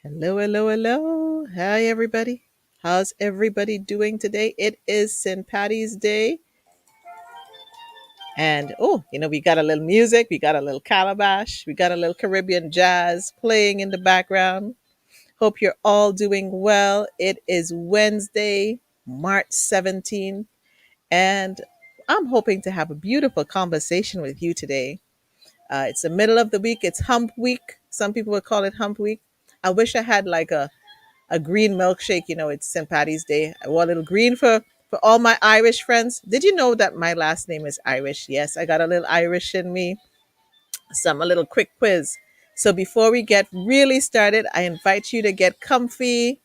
Hello, hello, hello. Hi, everybody. How's everybody doing today? It is St. Patty's Day. And we got a little music, we got a little calabash, we got a little Caribbean jazz playing in the background. Hope you're all doing well. It is Wednesday, March 17th, and I'm hoping to have a beautiful conversation with you today. It's the middle of the week, it's hump week. Some people would call it hump week. I wish I had like a green milkshake. It's St. Patty's Day. I want a little green for all my Irish friends. Did you know that my last name is Irish? Yes, I got a little Irish in me. A little quick quiz. So before we get really started, I invite you to get comfy,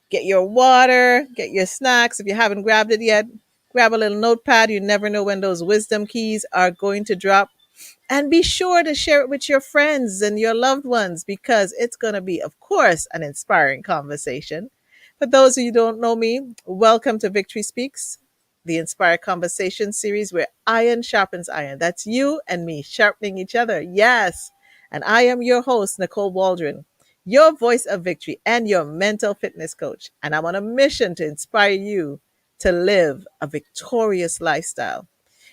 get your water, get your snacks. If you haven't grabbed it yet, grab a little notepad. You never know when those wisdom keys are going to drop. And be sure to share it with your friends and your loved ones because it's going to be, of course, an inspiring conversation. For those of you who don't know me, welcome to Victory Speaks, the Inspired Conversation series where iron sharpens iron. That's you and me sharpening each other. Yes. And I am your host, Nicole Waldron, your voice of victory and your mental fitness coach. And I'm on a mission to inspire you to live a victorious lifestyle.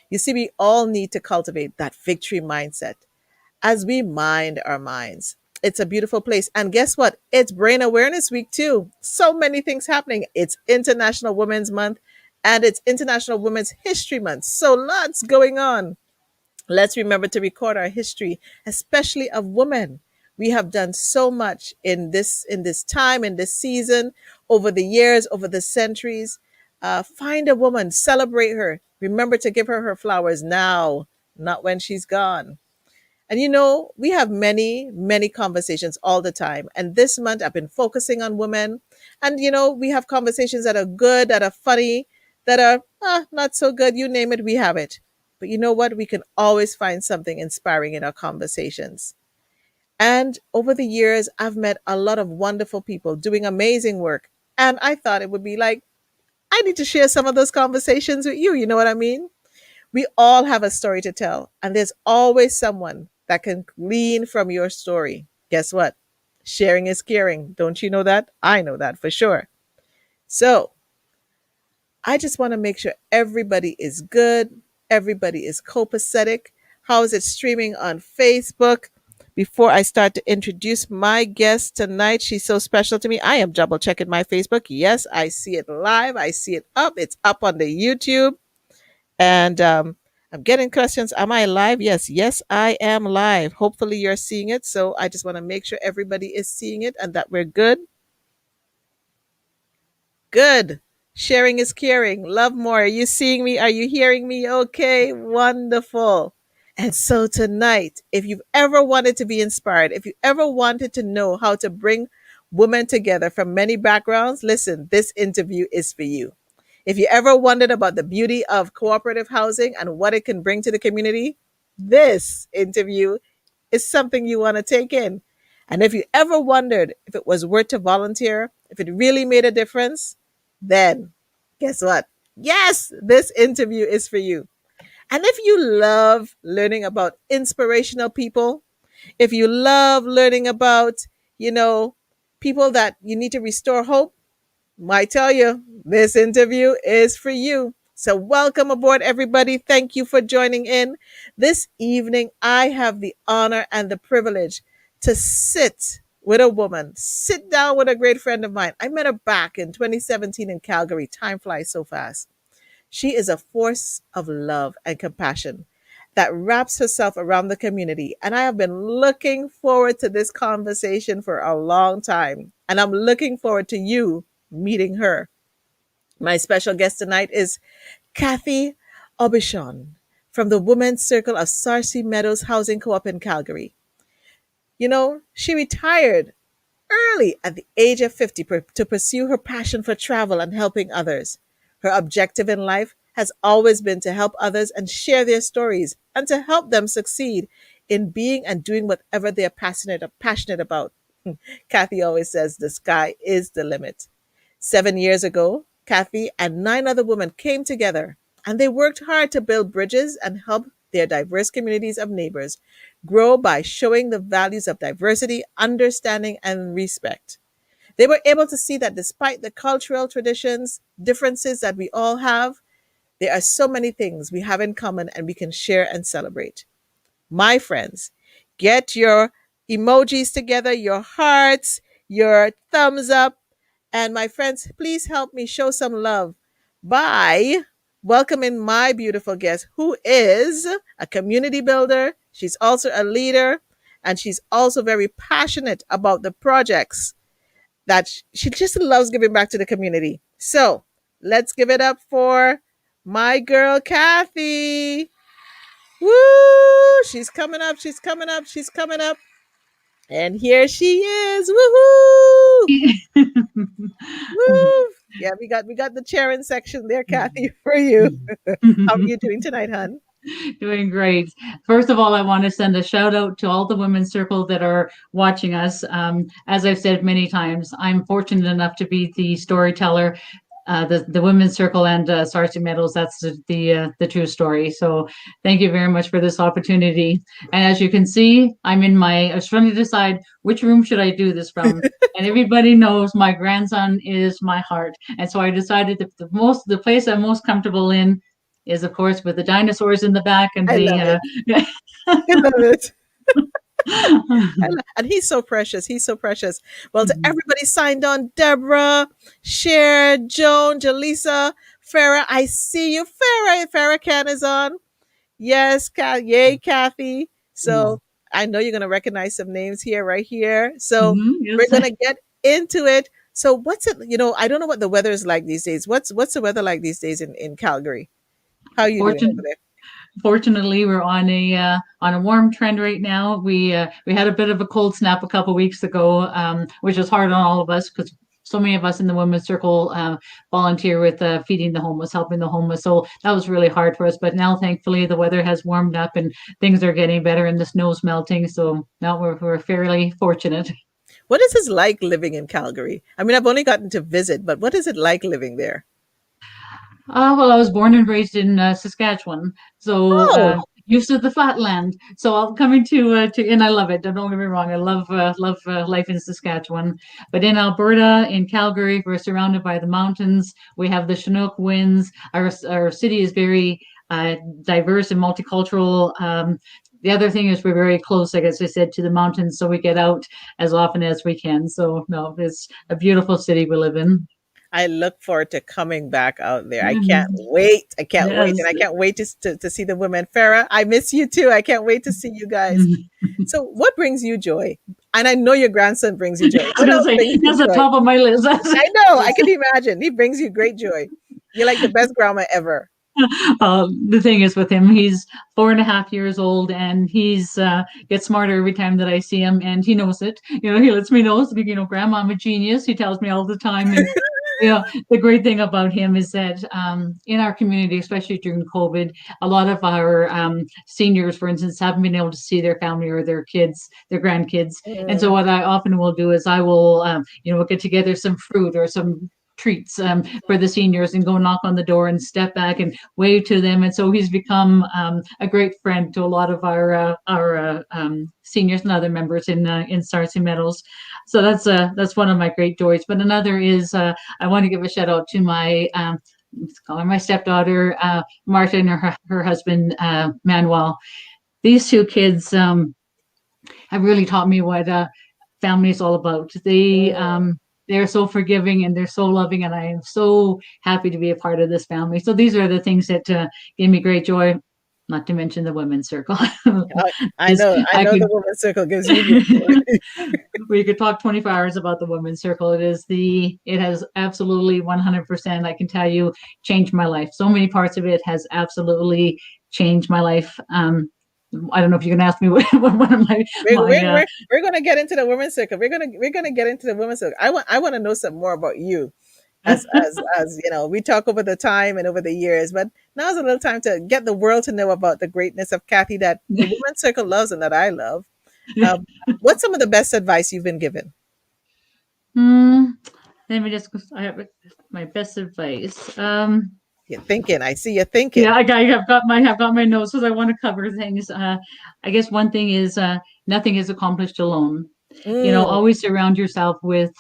You see, we all need to cultivate that victory mindset as we mind our minds. It's a beautiful place. And guess what? It's Brain Awareness Week, too. So many things happening. It's International Women's Month and it's International Women's History Month. So lots going on. Let's remember to record our history, especially of women. We have done so much in this time, in this season, over the years, over the centuries. Find a woman, celebrate her. Remember to give her her flowers now, not when she's gone. And we have many, many conversations all the time. And this month I've been focusing on women. And we have conversations that are good, that are funny, that are not so good. You name it, we have it. But you know what? We can always find something inspiring in our conversations. And over the years, I've met a lot of wonderful people doing amazing work. And I thought it would be like, I need to share some of those conversations with you. You know what I mean? We all have a story to tell, and there's always someone that can glean from your story. Guess what? Sharing is caring. Don't you know that? I know that for sure. So I just want to make sure everybody is good, everybody is copacetic. How is it streaming on Facebook? Before I start to introduce my guest tonight, she's so special to me. I am double checking my Facebook. Yes, I see it live. I see it up. It's up on the YouTube. And I'm getting questions. Am I live? Yes, yes, I am live. Hopefully, you're seeing it. So I just want to make sure everybody is seeing it and that we're good. Good. Sharing is caring. Love more. Are you seeing me? Are you hearing me? Okay, wonderful. And so tonight, if you've ever wanted to be inspired, if you ever wanted to know how to bring women together from many backgrounds, listen, this interview is for you. If you ever wondered about the beauty of cooperative housing and what it can bring to the community, this interview is something you want to take in. And if you ever wondered if it was worth to volunteer, if it really made a difference, then guess what? Yes, this interview is for you. And if you love learning about inspirational people, if you love learning about, you know, people that you need to restore hope, I tell you, this interview is for you. So, welcome aboard, everybody. Thank you for joining in. This evening, I have the honor and the privilege to sit with a woman, sit down with a great friend of mine. I met her back in 2017 in Calgary. Time flies so fast. She is a force of love and compassion that wraps herself around the community. And I have been looking forward to this conversation for a long time. And I'm looking forward to you meeting her. My special guest tonight is Kathy Aubichon from the Women's Circle of Sarcee Meadows Housing Co-op in Calgary. She retired early at the age of 50 to pursue her passion for travel and helping others. Her objective in life has always been to help others and share their stories and to help them succeed in being and doing whatever they're passionate about. Kathy always says the sky is the limit. 7 years ago, Kathy and 9 other women came together and they worked hard to build bridges and help their diverse communities of neighbors grow by showing the values of diversity, understanding, and respect. They were able to see that despite the cultural traditions, differences that we all have, there are so many things we have in common and we can share and celebrate. My friends, get your emojis together, your hearts, your thumbs up. And my friends, please help me show some love by welcoming my beautiful guest, who is a community builder. She's also a leader, and she's also very passionate about the projects that she just loves giving back to the community. So let's give it up for my girl, Kathy. Woo! She's coming up. She's coming up. She's coming up. And here she is. Woohoo! Woo! Yeah, we got the cheering section there, Kathy, for you. How are you doing tonight, hon? Doing great. First of all, I want to send a shout out to all the women's circle that are watching us. As I've said many times, I'm fortunate enough to be the storyteller, the women's circle and Sarcee Meadows. That's the true story. So thank you very much for this opportunity. And as you can see, I was trying to decide which room should I do this from. And everybody knows my grandson is my heart. And so I decided that the place I'm most comfortable in is, of course, with the dinosaurs in the back and I love it. I love it. And he's so precious. He's so precious. Well, to everybody signed on, Deborah, Cher, Joan, Jaleesa, Farah, I see you. Farah Can is on. Yes, yay, Kathy. So I know you're going to recognize some names here, right here. So we're Yes. going to get into it. So what's it, I don't know what the weather is like these days. What's the weather like these days in Calgary? How are you doing over Fortune, there? Fortunately, we're on a warm trend right now. We had a bit of a cold snap a couple weeks ago, which was hard on all of us because so many of us in the women's circle volunteer with feeding the homeless, helping the homeless. So that was really hard for us. But now, thankfully, the weather has warmed up and things are getting better, and the snow's melting. So now we're fairly fortunate. What is it like living in Calgary? I mean, I've only gotten to visit, but what is it like living there? Well, I was born and raised in Saskatchewan, so Oh, used to the flatland. So I'm coming to, and I love it. Don't get me wrong. I love life in Saskatchewan, but in Alberta, in Calgary, we're surrounded by the mountains. We have the Chinook winds. Our city is very diverse and multicultural. The other thing is we're very close, like as I said, to the mountains, so we get out as often as we can. So no, it's a beautiful city we live in. I look forward to coming back out there. I can't Mhm. wait. I can't wait. And Yes. I can't wait to see the women. Farah, I miss you too. I can't wait to see you guys. So, what brings you joy? And I know your grandson brings you I joy. was What gonna else say brings you that's the joy? top of my list. I know. I can imagine. He brings you great joy. You're like the best grandma ever. The thing is with him, he's 4.5 years old, and he's gets smarter every time that I see him, and he knows it. He lets me know. Grandma, I'm a genius. He tells me all the time, and the great thing about him is that in our community, especially during COVID, a lot of our seniors, for instance, haven't been able to see their family or their kids, their grandkids. And so Mm. what I often will do is I will, we'll get together some fruit or some treats for the seniors and go knock on the door and step back and wave to them. And so he's become a great friend to a lot of our seniors and other members in Sarcee Meadows. So that's one of my great joys. But another is I want to give a shout out to my let's call her my stepdaughter Marta and her husband Manuel. These two kids have really taught me what family is all about. They're so forgiving and they're so loving, and I am so happy to be a part of this family. So these are the things that give me great joy. Not to mention the women's circle. I Is know. I I know the could women's circle gives you good joy. we could talk 24 hours about the women's circle. It has absolutely 100%. I can tell you, changed my life. So many parts of it has absolutely changed my life. I don't know if you can ask me what one of We're, my we're, we're, we're going to get into the women's circle. We're gonna get into the women's circle. I want to know some more about you. As we talk over the time and over the years, but now's a little time to get the world to know about the greatness of Kathy that the women's circle loves and that I love. Um, what's some of the best advice you've been given? Hmm, let me just. I have my best advice. You're thinking. I see you thinking. Yeah, I've got my notes because I want to cover things. I guess one thing is nothing is accomplished alone. Mm, Always surround yourself with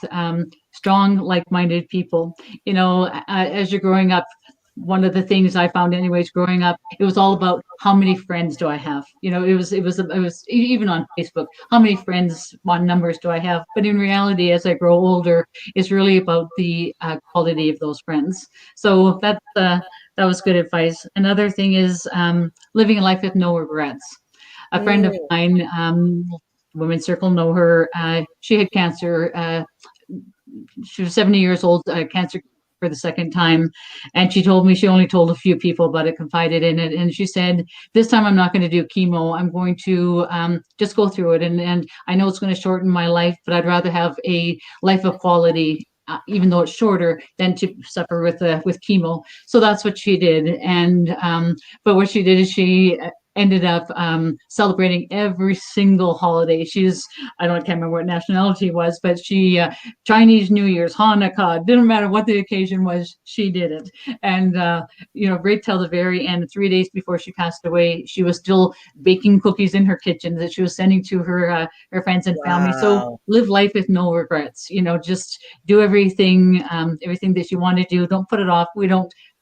strong, like-minded people. As you're growing up, one of the things I found, anyways, growing up, it was all about how many friends do I have. It was even on Facebook, how many friends on numbers do I have? But in reality, as I grow older, it's really about the quality of those friends. So that was good advice. Another thing is living a life with no regrets. A friend of Mm, mine, Women's Circle know her. She had cancer. She was 70 years old, cancer for the second time. And she told me she only told a few people about it, confided in it. And she said, this time I'm not going to do chemo. I'm going to just go through it. And I know it's going to shorten my life, but I'd rather have a life of quality. Even though it's shorter, than to suffer with chemo. So that's what she did. And but what she did is she ended up celebrating every single holiday. Can't remember what nationality it was, but she Chinese New Year's, Hanukkah, didn't matter what the occasion was, she did it. And, right till the very end, 3 days before she passed away, she was still baking cookies in her kitchen that she was sending to her friends and family. So wow. live life with no regrets, just do everything that you want to do. Don't put it off.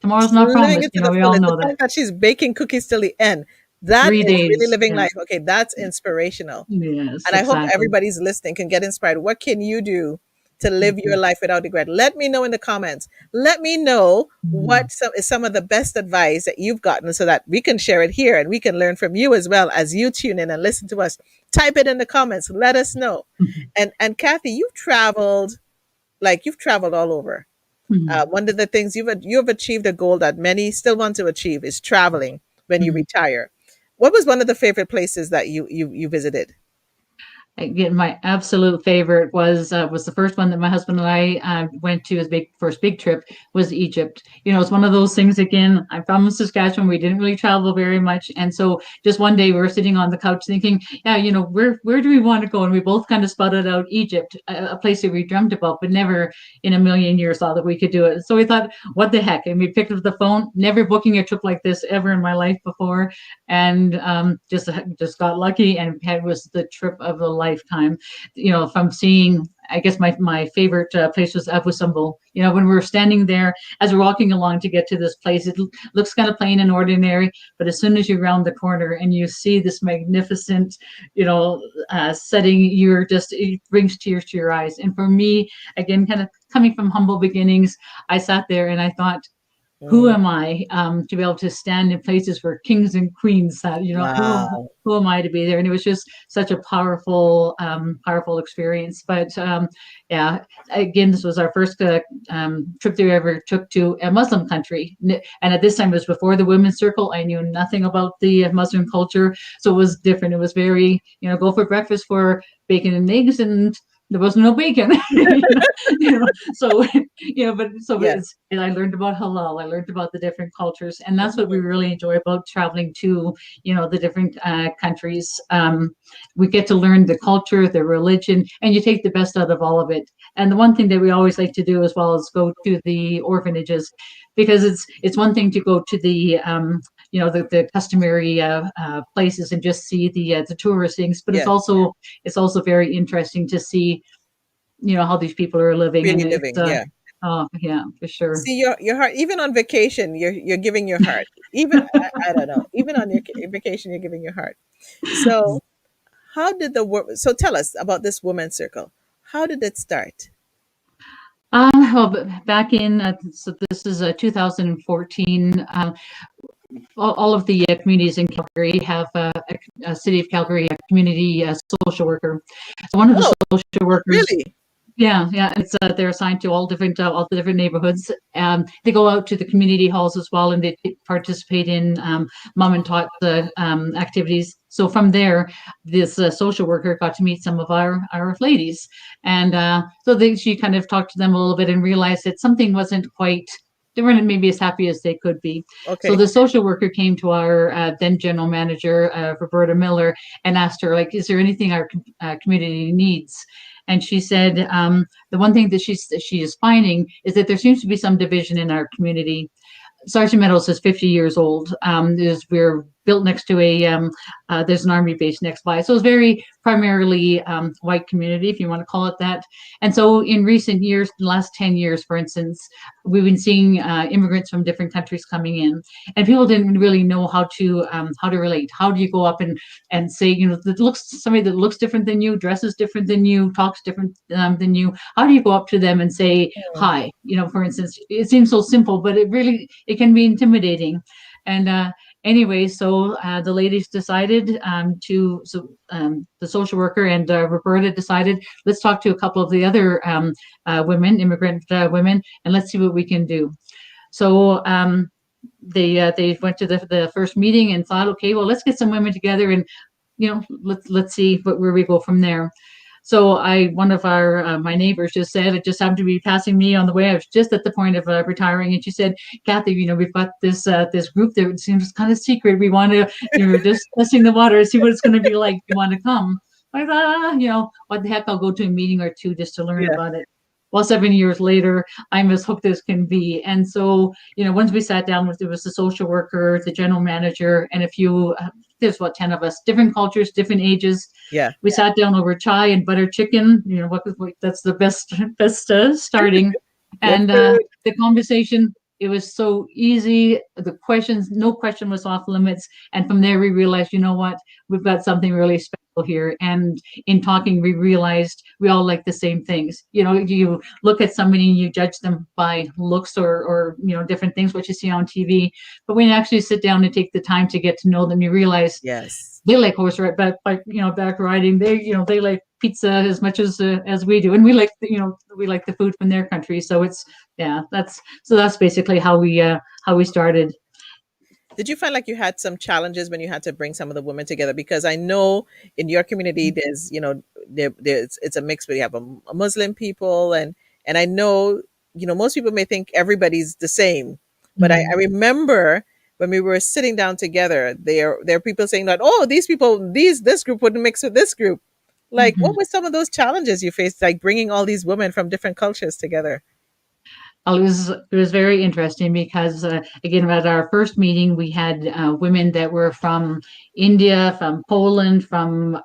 Tomorrow's not Living promised. it to the We all fullest. The know that. fact that she's baking cookies till the end, that three is really days. living Yeah. life. Okay, that's inspirational. Yes, And I hope exactly. everybody's listening can get inspired. What can you do to live Mhm. your life without regret? Let me know in the comments. Let me know Mhm. what some of the best advice that you've gotten so that we can share it here and we can learn from you as well as you tune in and listen to us. Type it in the comments. Let us know. And Kathy, you've traveled all over. Mhm. One of the things you've achieved a goal that many still want to achieve is traveling when you Mhm. retire. What was one of the favorite places that you visited? Again, my absolute favorite was the first one that my husband and I went to. His first big trip was Egypt. It's one of those things. Again, I'm from Saskatchewan. We didn't really travel very much, and so just one day we were sitting on the couch thinking, yeah, where do we want to go? And we both kind of spouted out Egypt, a place that we dreamt about, but never in a million years thought that we could do it. So we thought, what the heck? And we picked up the phone. Never booking a trip like this ever in my life before, and just got lucky, and it was the trip of a lifetime. From seeing, I guess my favorite place was Abu Simbel. When we were standing there as we're walking along to get to this place, it looks kind of plain and ordinary, but as soon as you round the corner and you see this magnificent, setting, it brings tears to your eyes. And for me, again, kind of coming from humble beginnings, I sat there and I thought, who Mm, am I to be able to stand in places where kings and queens sat? wow. Who am I to be there? And it was just such a powerful experience. But yeah, again, this was our first trip that we ever took to a Muslim country, and at this time it was before the Women's Circle. I knew nothing about the Muslim culture, so it was different. It was very, go for breakfast for bacon and eggs, and there was no bacon. So Yes. and I learned about halal. I learned about the different cultures, and that's what we Mhm. really enjoy about traveling to, the different countries. We get to learn the culture, the religion, and you take the best out of all of it. And the one thing that we always like to do as well is go to the orphanages, because it's one thing to go to the customary places and just see the tourist things, but Yes. it's also very interesting to see how these people are living, and Really it's living. Yeah. oh yeah, for sure. See your heart. Even on vacation, you're giving your heart. Even I don't know. Even on your vacation, you're giving your heart. So how did the work? So tell us about this women's circle. How did it start? Well, but back in so this is 2014. All of the communities in Calgary have a City of Calgary community social worker. So one of the Oh, social workers. really? Yeah, yeah, it's they're assigned to all the different neighborhoods. They go out to the community halls as well, and they participate in mom and tot activities. So from there, this social worker got to meet some of our ladies, and she kind of talked to them a little bit and realized that something wasn't quite. They weren't maybe as happy as they could be. So Okay. the social worker came to our then general manager, Roberta Miller, and asked her, like, is there anything our community needs? And she said the one thing that she is finding is that there seems to be some division in our community. Sarcee Meadows is 50 years old. We're built next to there's an army base next by. So it's very primarily white community, if you want to call it that. And so in recent years, the last 10 years, for instance, we've been seeing immigrants from different countries coming in, and people didn't really know how to relate. How do you go up and say, that looks somebody that looks different than you, dresses different than you, talks different than you? How do you go up to them and say Mm. hi? For instance, it seems so simple, but it can be intimidating. And anyway, so the ladies decided the social worker and Roberta decided, let's talk to a couple of the other women, immigrant women, and let's see what we can do. So they went to the first meeting and thought, okay, well, let's get some women together and let's see where we go from there. So one of my neighbors just said, it just happened to be passing me on the way. I was just at the point of retiring, and she said, Kathy, we've got this group that seems kind of secret. We want to, we're just testing the water, see what it's going to be like. You want to come? I thought, what the heck? I'll go to a meeting or two just to learn Yeah. about it. Well, 7 years later, I'm as hooked as can be. And so, once we sat down there was the social worker, the general manager, and a few, there's what, 10 of us, different cultures, different ages. Yeah. We sat down over chai and butter chicken. That's the best starting. Good And food. the conversation, it was so easy. The questions, no question was off limits. And from there, we realized, what, we've got something really special here. And in talking, we realized we all like the same things. You look at somebody and you judge them by looks or different things, what you see on TV. But when you actually sit down and take the time to get to know them, you realize Yes. they like horse ride, back riding. They like pizza as much as we do, and we like the food from their country. So that's basically how we started. Did you find like you had some challenges when you had to bring some of the women together? Because I know in your community there's there's it's a mix where you have a Muslim people and I know most people may think everybody's the same, but I Mhm. remember when we were sitting down together, there are people saying that, oh, these people, this group wouldn't mix with this group. Like, what Mhm. were some of those challenges you faced, like bringing all these women from different cultures together? It was very interesting because again, at our first meeting, we had women that were from India, from Poland, from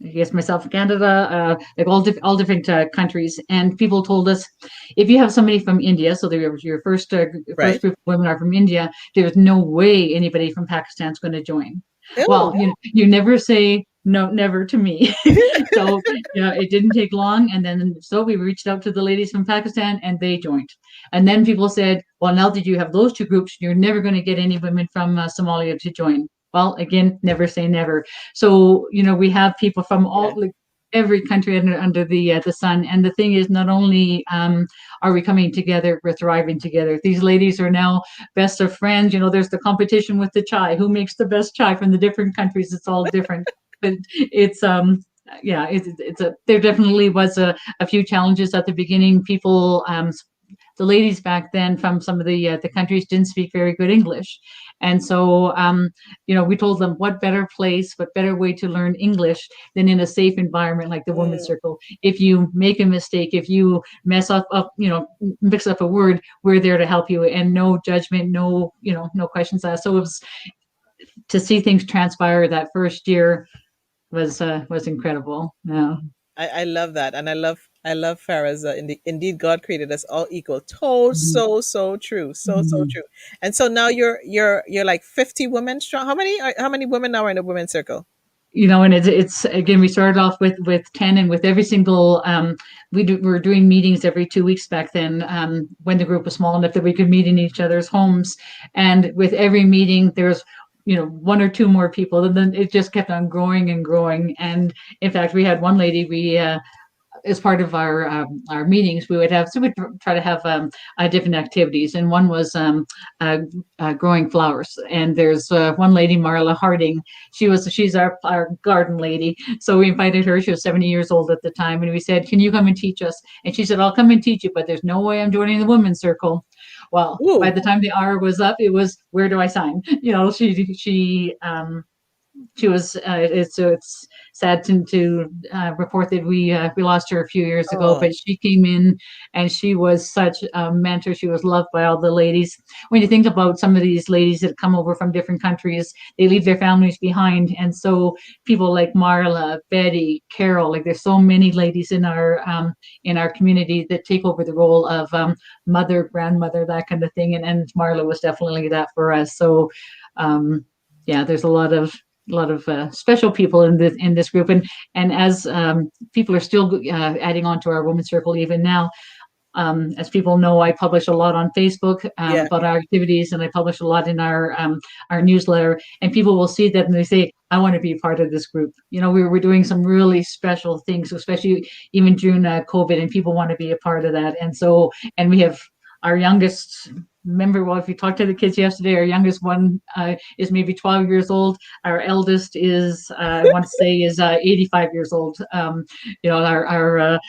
I guess myself, Canada, like all different countries, and people told us, if you have somebody from India, so they were your first Right? group of women are from India, there's no way anybody from Pakistan's going to join. Well, Oh, you never say no, never to me. So it didn't take long, and then so we reached out to the ladies from Pakistan, and they joined. And then people said, well, now that you have those two groups, you're never going to get any women from Somalia to join. Well, again, never say never. So we have people from yeah. all like every country under the sun. And the thing is, not only are we coming together, we're thriving together. These ladies are now best of friends. There's the competition with the chai. Who makes the best chai from the different countries? It's all different, but it's yeah, it's a there definitely was a few challenges at the beginning. People the ladies back then from some of the countries didn't speak very good English, and so we told them what better place, what better way to learn English than in a safe environment like the women's Mm, circle. If you make a mistake, if you mess up, mix up a word, we're there to help you, and no judgment, no questions asked. So it was to see things transpire that first year was incredible. Yeah. I love that, and I love Farah's. Indeed, God created us all equal. So Mhm. so true, so Mhm. true. And so now you're like 50 women strong. How many women now are in the women's circle? And it's again, we started off with 10, and with every single we're doing meetings every 2 weeks back then, when the group was small enough that we could meet in each other's homes. And with every meeting there's one or two more people, and then it just kept on growing and growing. And in fact, we had one lady, we as part of our meetings, we would have, so we'd try to have different activities, and one was growing flowers. And there's one lady, Marla Harding. She's our garden lady. So we invited her. She was 70 years old at the time, and we said, "Can you come and teach us?" And she said, "I'll come and teach you, but there's no way I'm joining the women's circle." Well, by Ooh, the time the hour was up, it was, where do I sign? She was it's sad to report that we lost her a few years ago. Oh, But she came in, and she was such a mentor. She was loved by all the ladies. When you think about some of these ladies that come over from different countries, they leave their families behind, and so people like Marla, Betty, Carol, like there's so many ladies in our community that take over the role of mother, grandmother, that kind of thing. And Marla was definitely that for us. So yeah, there's a lot of special people in this group, and as people are still adding on to our women's circle even now. As people know, I publish a lot on Facebook yeah. about our activities, and I publish a lot in our newsletter. And people will see that and they say, "I want to be a part of this group." We're doing some really special things, especially even during COVID, and people want to be a part of that. And we have our youngest member. Well, if you talked to the kids yesterday, our youngest one is maybe 12 years old. Our eldest is, I want to say, is 85 years old. Our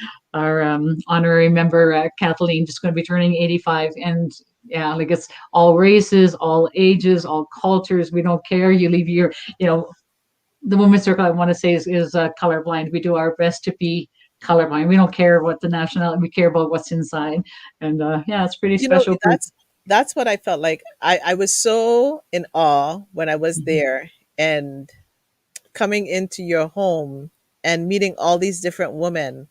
honorary member, Kathleen, just going to be turning 85. And yeah, like it's all races, all ages, all cultures. We don't care. You leave the women's circle, I want to say, is colorblind. We do our best to be colorblind. We don't care what the nationality, we care about what's inside. And yeah, it's a pretty You know, special group. that's what I felt like. I was so in awe when I was Mhm, there and coming into your home and meeting all these different women,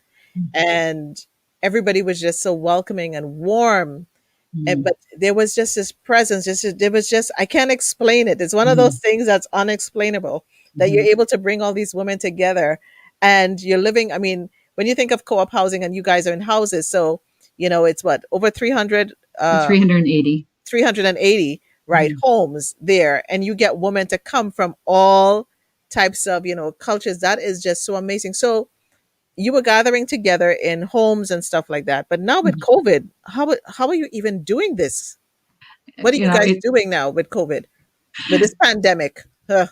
and everybody was just so welcoming and warm. And mhm, but there was just this presence, there was just, I can't explain it. It's one of those mhm, things that's unexplainable, that you're mhm. able to bring all these women together, and you're living, I mean, when you think of co-op housing and you guys are in houses, so it's what, over 300, 380. 380, right, Mhm. homes there, and you get women to come from all types of cultures. That is just so amazing. So you were gathering together in homes and stuff like that, but now with Mhm. COVID, how are you even doing this? What are You you know, guys it, doing now with COVID, with this pandemic? Ugh.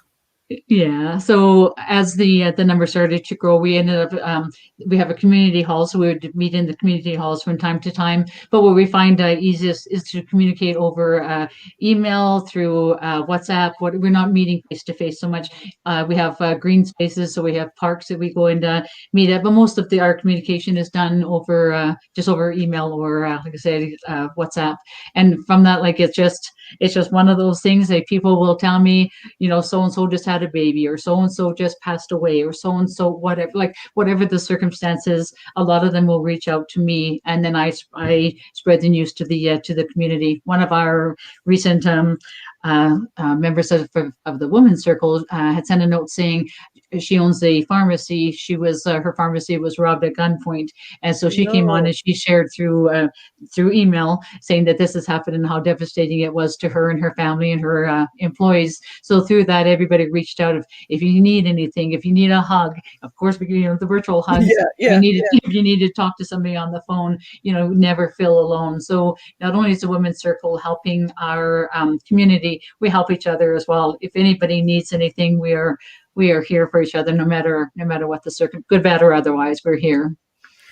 Yeah. So as the number started to grow, we ended up we have a community hall, so we would meet in the community halls from time to time. But what we find easiest is to communicate over email, through WhatsApp. What we're not meeting face to face so much. We have green spaces, so we have parks that we go and meet at. But most of our communication is done over just over email or like I said, WhatsApp. And from that, like it's just one of those things that people will tell me, so and so just had a baby, or so and so just passed away, or so and so, whatever, like whatever the circumstances, a lot of them will reach out to me, and then I spread the news to the community. One of our recent members of the women's circle had sent a note saying she owns a pharmacy. Her pharmacy was robbed at gunpoint, and so she came on No. and she shared through email saying that this has happened and how devastating it was to her and her family and her employees. So through that, everybody reached out. If you need anything, if you need a hug, of course, the virtual hugs. Yeah, If you yeah, needed, yeah. if you need to talk to somebody on the phone, never feel alone. So not only is the Women's Circle helping our community, we help each other as well. If anybody needs anything, we are here for each other, no matter what the circuit, good, bad, or otherwise. We're here.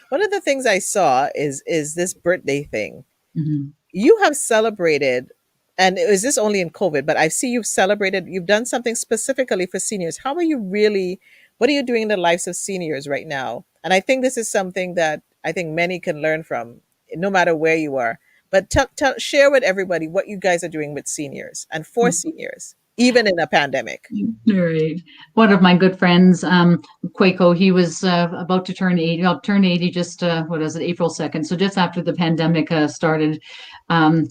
One of the things I saw is this birthday thing. Mhm. You have celebrated, and is this only in COVID? But I see you've celebrated. You've done something specifically for seniors. How are you really? What are you doing in the lives of seniors right now? And I think this is something that I think many can learn from, no matter where you are. But share with everybody what you guys are doing with seniors and for seniors, even in a pandemic. Right. One of my good friends, Quaco, he was about to turn 80. Well, turn 80 just, what is it, April 2nd. So just after the pandemic started.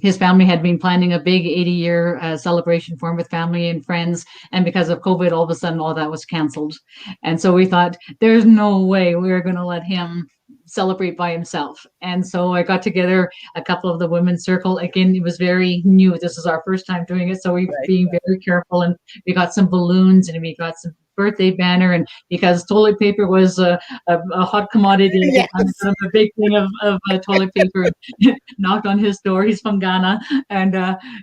His family had been planning a big 80-year celebration for him with family and friends. And because of COVID, all of a sudden, all that was canceled. And so we thought, there's no way we're going to let him celebrate by himself. And so I got together a couple of the women's circle. Again, it was very new. This is our first time doing it. So we Right. being very careful, and we got some balloons and we got some birthday banner, and because toilet paper was a hot commodity at the time, Yes. got him a big thing of toilet paper, knocked on his door. He's from Ghana, and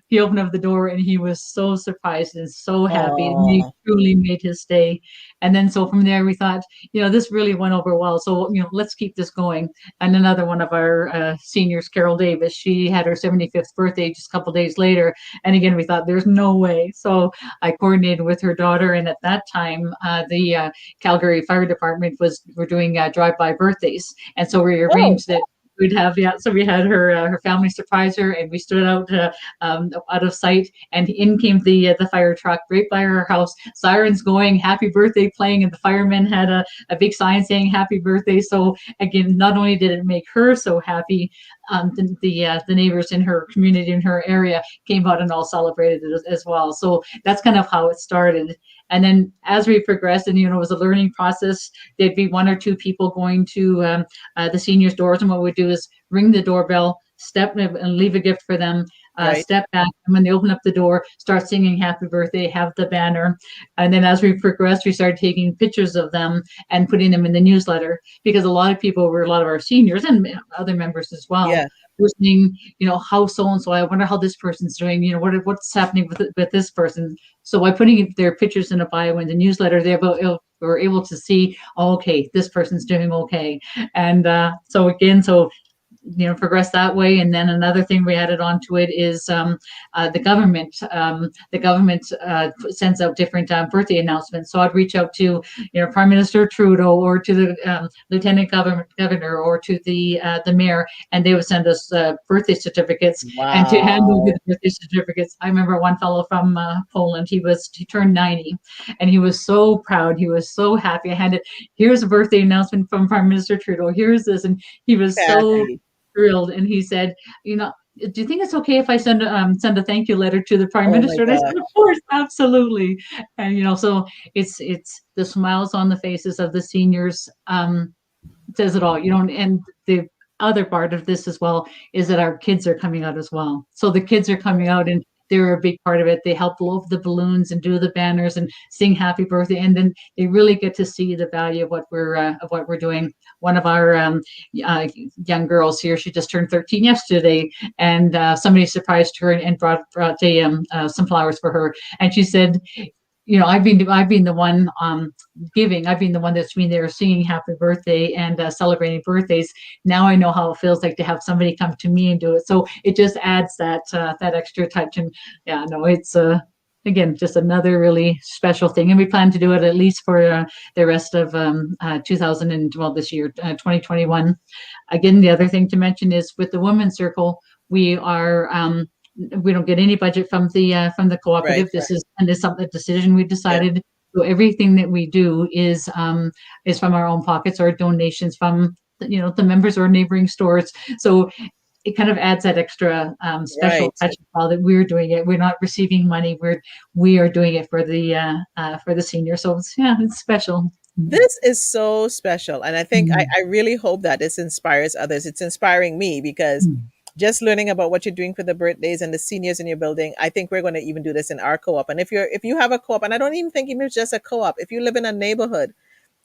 he opened up the door, and he was so surprised and so happy. He Oh, truly made his day. And then so from there, we thought, this really went over well. So let's keep this going. And another one of our seniors, Carol Davis, she had her 75th birthday just a couple days later. And again, we thought there's no way. So I coordinated with her daughter, and at that time, time, the Calgary Fire Department were doing drive-by birthdays, and so we Oh, arranged that we'd have, yeah. So we had her family surprise her, and we stood out of sight, and in came the fire truck right by her house, sirens going, happy birthday playing, and the firemen had a big sign saying happy birthday. So again, not only did it make her so happy, the neighbors in her community, in her area, came out and all celebrated it as well. So that's kind of how it started. And then as we progressed, and it was a learning process, there'd be one or two people going to the seniors' doors, and what we'd do is ring the doorbell, step and leave a gift for them. right. Step back, and when they open up the door, start singing happy birthday, have the banner. And then as we progressed, we started taking pictures of them and putting them in the newsletter, because a lot of people were, a lot of our seniors and other members as well, Yeah, were saying, how so and so, I wonder how this person's doing, what's happening with this person. So by putting their pictures in a bio in the newsletter, were able to see, oh, okay, this person's doing okay. And so progress that way. And then another thing we added onto it is the government. The government sends out different birthday announcements. So I'd reach out to Prime Minister Trudeau, or to the Lieutenant Governor, or to the mayor, and they would send us birthday certificates. And to hand over wow. the birthday certificates, I remember one fellow from Poland. He turned 90, and he was so proud. He was so happy. I handed, here's a birthday announcement from Prime Minister Trudeau. Here's this, and he was so Kathy. thrilled. And he said, do you think it's okay if I send a thank you letter to the prime Oh my minister? And I said, of gosh. course, absolutely. And so it's the smiles on the faces of the seniors, says it all. And the other part of this as well is that our kids are coming out as well. So the kids are coming out, and they're a big part of it. They help blow up the balloons and do the banners and sing happy birthday, and then they really get to see the value of what we're doing. One of our young girls here, she just turned 13 yesterday, and somebody surprised her and brought some flowers for her, and she said, I've been the one giving. I've been the one that's been there singing happy birthday and celebrating birthdays. Now I know how it feels like to have somebody come to me and do it. So it just adds that extra touch. And yeah, no, it's again just another really special thing. And we plan to do it at least for the rest of this year, 2021. Again, the other thing to mention is with the Women's Circle, we don't get any budget from the Right, cooperative. right. This is something, a decision we Yeah. decided. So everything that we do is from our own pockets, or donations from the members or neighboring stores. So it kind of adds that extra special Right. touch while that we're doing it. We're not receiving money. We are doing it for the senior. So it's special. This is so special. And I think Mm. I really hope that this inspires others. It's inspiring me because Mm. just learning about what you're doing for the birthdays and the seniors in your building, I think we're going to even do this in our co-op. And if you have a co-op, and I don't even think even if it's just a co-op, if you live in a neighborhood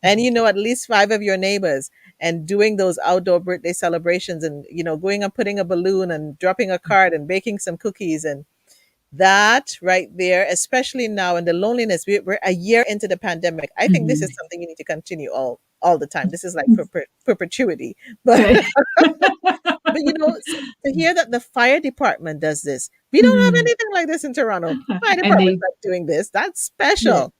and you know at least five of your neighbors, and doing those outdoor birthday celebrations, and going and putting a balloon and dropping a card and baking some cookies, and that right there, especially now in the loneliness, we're a year into the pandemic. I think this is Mhm. something you need to continue all the time. This is like perpetuity. But Right. but to hear that the fire department does this, we don't have Mhm. anything like this in Toronto. Fire And department's they not doing this. That's Yeah. special.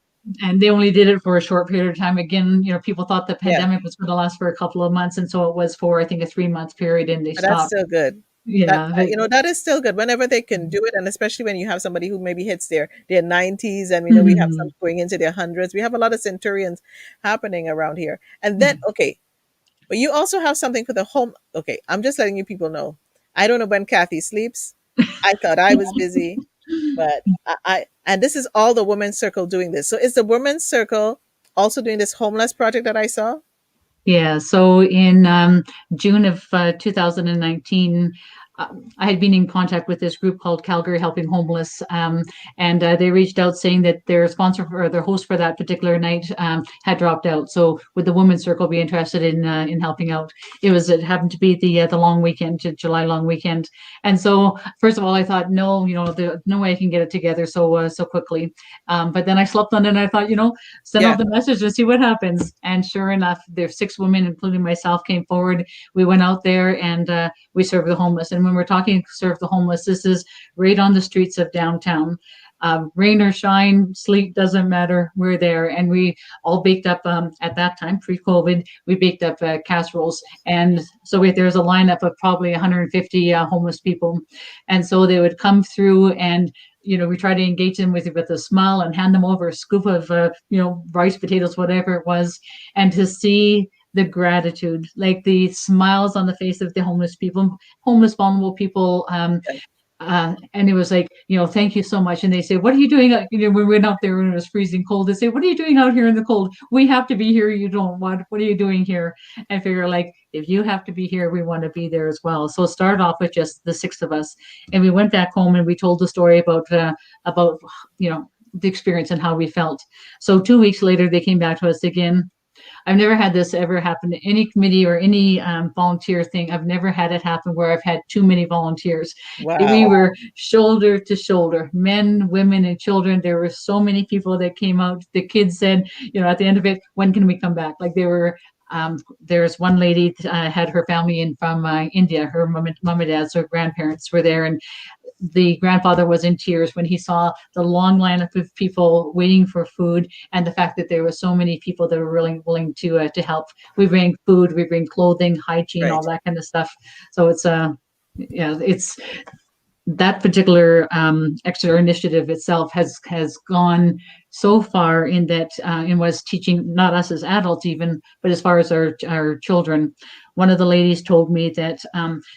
And they only did it for a short period of time. Again, people thought the Yeah, pandemic was going to last for a couple of months, and so it was for, I think, a 3 month period, and they but that's stopped. still good. That Yeah, but that is still good whenever they can do it, and especially when you have somebody who maybe hits their 90s, and we have some mhm. going into their hundreds. We have a lot of centurions happening around here, and then okay, but you also have something for the home. Okay, I'm just letting you people know. I don't know when Kathy sleeps. I thought I was busy, but I and this is all the women's circle doing this. So is the women's circle also doing this homeless project that I saw? Yeah, so in June of 2019, I had been in contact with this group called Calgary Helping Homeless, and they reached out saying that their sponsor or their host for that particular night had dropped out. So would the Women's Circle be interested in helping out? It happened to be the long weekend, July long weekend, and so first of all, I thought, no, no way I can get it together so quickly. But then I slept on it, and I thought, send Yeah. out the message and see what happens. And sure enough, there's 6 women, including myself, came forward. We went out there, and we serve the homeless. And when we're talking serve the homeless, this is right on the streets of downtown. rain or shine, sleet, doesn't matter. We're there. And we all baked up at that time, pre-COVID, we baked up casseroles. And so there's a lineup of probably 150 homeless people. And so they would come through and we try to engage them with a smile and hand them over a scoop of rice, potatoes, whatever it was, and to see the gratitude, like the smiles on the face of the homeless people, homeless vulnerable people, and it was like, thank you so much. And they say, what are you doing? When we went out there and it was freezing cold, they say, what are you doing out here in the cold? We have to be here. You don't want, what are you doing here? And figure like, if you have to be here, we want to be there as well. So it started off with just the six of us. And we went back home and we told the story about, the experience and how we felt. So 2 weeks later, they came back to us again. I've never had this ever happen to any committee or any volunteer thing. I've never had it happen where I've had too many volunteers. We Wow. were shoulder to shoulder, men, women, and children. There were so many people that came out. The kids said, at the end of it, when can we come back? Like they were. There's one lady had her family in from India. Her mom and dad, so grandparents were there, and the grandfather was in tears when he saw the long lineup of people waiting for food and the fact that there were so many people that were really willing to help. We bring food, we bring clothing, hygiene, all Right. that kind of stuff. So it's it's that particular extra initiative itself has gone so far in that and was teaching not us as adults even, but as far as our children. One of the ladies told me that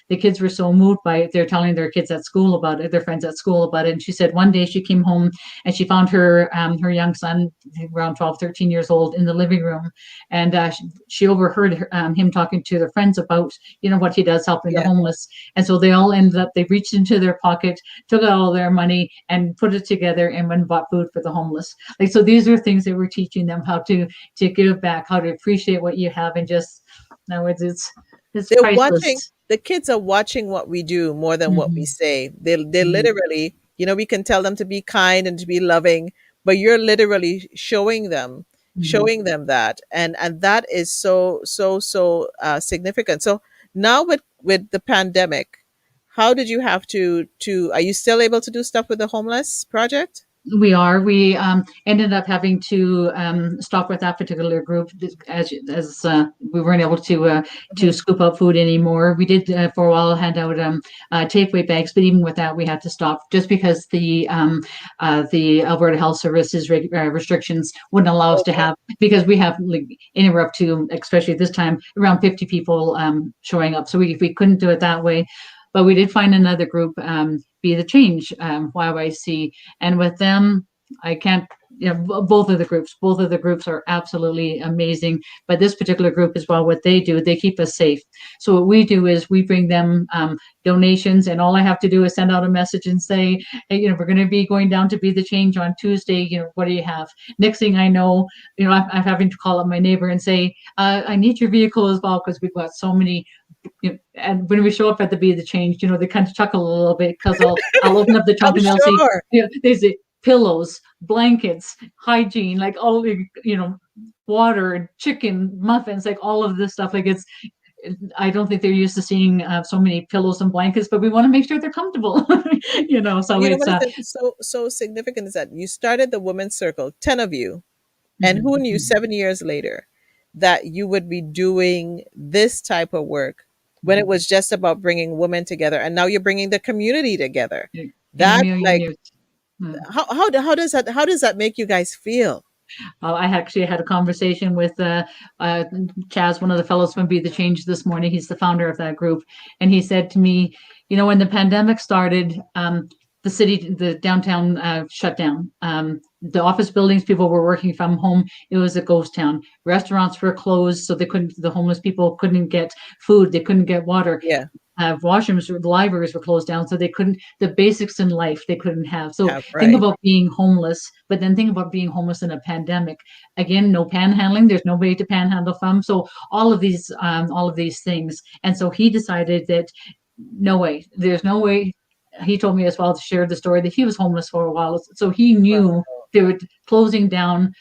the kids were so moved by it. They're telling their kids at school about it, their friends at school about it. And she said one day she came home and she found her young son, around 12, 13 years old, in the living room. And she overheard him talking to their friends about, what he does helping the Yeah. homeless. And so they all ended up, they reached into their pocket, took out all their money and put it together and went and bought food for the homeless. Like, so these are things that we're teaching them how to give back, how to appreciate what you have, and just, no, it's They're watching, priceless. the kids are watching what we do more than what we Mhm. say. They Mhm. literally, we can tell them to be kind and to be loving, but you're literally Mhm. showing them that. And that is so significant. So now with the pandemic, how did you have to are you still able to do stuff with the homeless project? We ended up having to stop with that particular group as we weren't able to Mhm. scoop up food anymore. We did for a while hand out takeaway bags, but even with that, we had to stop just because the Alberta Health Services restrictions wouldn't allow us to Okay. have, because we have like anywhere up to, especially this time, around 50 people showing up. So we couldn't do it that way. But we did find another group, Be the Change, YYC, and with them, I can't, both of the groups are absolutely amazing. But this particular group as well, what they do, they keep us safe. So what we do is we bring them donations, and all I have to do is send out a message and say, hey, we're going to be going down to Be the Change on Tuesday. What do you have? Next thing I know, I'm having to call up my neighbor and say, I need your vehicle as well, because we've got so many. And when we show up at the Be the Change, they kind of chuckle a little bit, because I'll open up the I'm trunk and they'll see, sure. they say pillows, blankets, hygiene, like all the, water and chicken, muffins, like all of this stuff. Like I don't think they're used to seeing so many pillows and blankets, but we want to make sure they're comfortable. So You know it's what is so significant is that you started the women's circle, 10 of you. And who mhm, knew mhm, 7 years later that you would be doing this type of work when it mhm. was just about bringing women together, and now you're bringing the community together? In a That million like years. Mm. how does that make you guys feel? I actually had a conversation with Chaz, one of the fellows from Be the Change, this morning. He's the founder of that group, and he said to me, when the pandemic started, the downtown shut down. The office buildings, people were working from home. It was a ghost town. Restaurants were closed, so the homeless people couldn't get food. They couldn't get water. Yeah, Washrooms, the libraries were closed down, so they couldn't, the basics in life they couldn't have. So have think right. about being homeless, but then think about being homeless in a pandemic. Again, no panhandling. There's nobody to panhandle from. So all of these things. And so he decided that no way, there's no way. He told me as well, to share the story, that he was homeless for a while. So he Wow. knew they were closing down,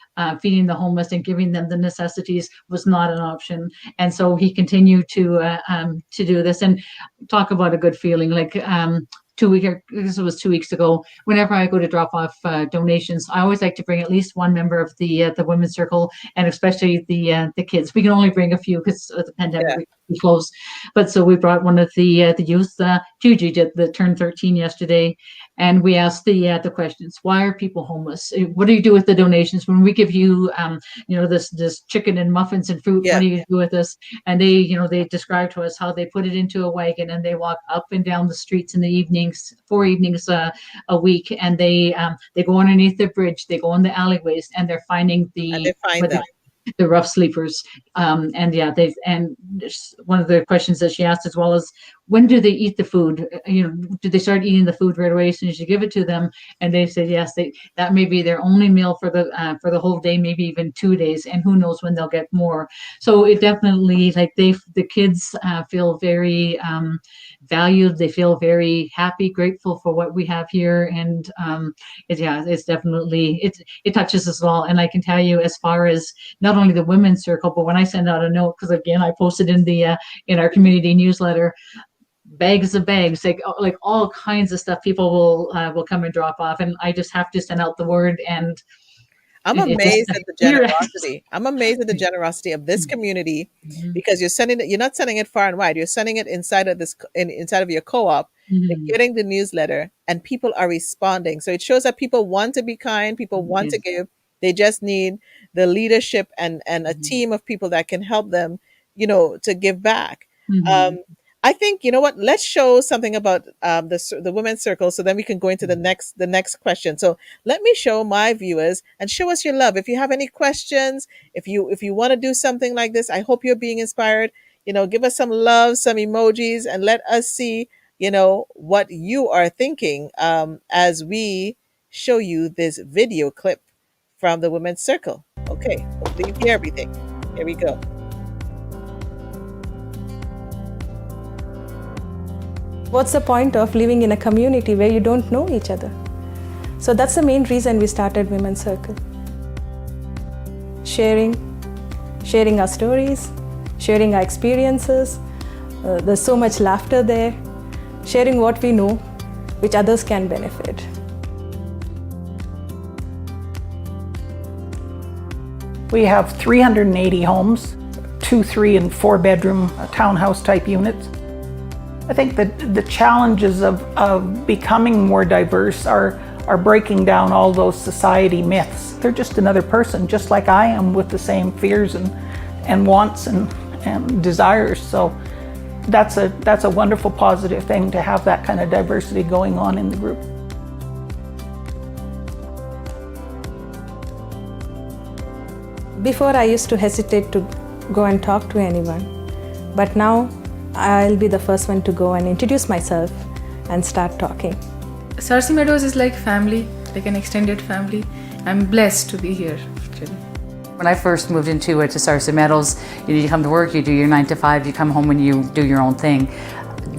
feeding the homeless and giving them the necessities was not an option. And so he continued to do this. And talk about a good feeling. Like this was 2 weeks ago. Whenever I go to drop off donations, I always like to bring at least one member of the women's circle, and especially the kids. We can only bring a few because of the pandemic. Yeah. We closed, but so we brought one of the youth, Juji, that turned 13 yesterday, and we asked the questions: why are people homeless? What do you do with the donations when we give you this chicken and muffins and fruit? What Yeah. do you do with this? And they described to us how they put it into a wagon and they walk up and down the streets in the evenings, 4 evenings a week, and they go underneath the bridge, they go in the alleyways, and they're finding And they find them. the rough sleepers. And yeah, one of the questions that she asked as well is, when do they eat the food? Do they start eating the food right away as soon as you give it to them? And they said yes, that may be their only meal for the whole day, maybe even 2 days, and who knows when they'll get more. So it definitely, like, the kids feel very valued. They feel very happy, grateful for what we have here, and it's definitely it touches us all. And I can tell you, as far as not only the women's circle, but when I send out a note, because again I posted in our community newsletter, bags of bags, like all kinds of stuff, people will come and drop off, and I just have to send out the word. And I'm it just amazed at the generosity. I'm amazed at the generosity of this community, because you're not sending it far and wide. You're sending it inside of inside of your co-op. They're getting the newsletter, and people are responding. So it shows that people want to be kind. People want to give. They just need the leadership and a team of people that can help them, to give back. I think, you know what? Let's show something about the women's circle, so then we can go into the next question. So let me show my viewers and show us your love. If you have any questions, if you want to do something like this, I hope you're being inspired. Give us some love, some emojis, and let us see, what you are thinking as we show you this video clip from the women's circle. Okay, hopefully you hear everything. Here we go. What's the point of living in a community where you don't know each other? So that's the main reason we started Women's Circle. Sharing our stories, sharing our experiences. There's so much laughter there. Sharing what we know, which others can benefit. We have 380 homes, 2, 3, and 4 bedroom townhouse type units. I think that the challenges of becoming more diverse are breaking down all those society myths. They're just another person, just like I am, with the same fears and wants and desires. So that's a wonderful, positive thing to have that kind of diversity going on in the group. Before, I used to hesitate to go and talk to anyone, but now I'll be the first one to go and introduce myself and start talking. Sarcee Meadows is like family, like an extended family. I'm blessed to be here, actually. When I first moved to Sarcee Meadows, you come to work, you do your 9 to 5, you come home and you do your own thing.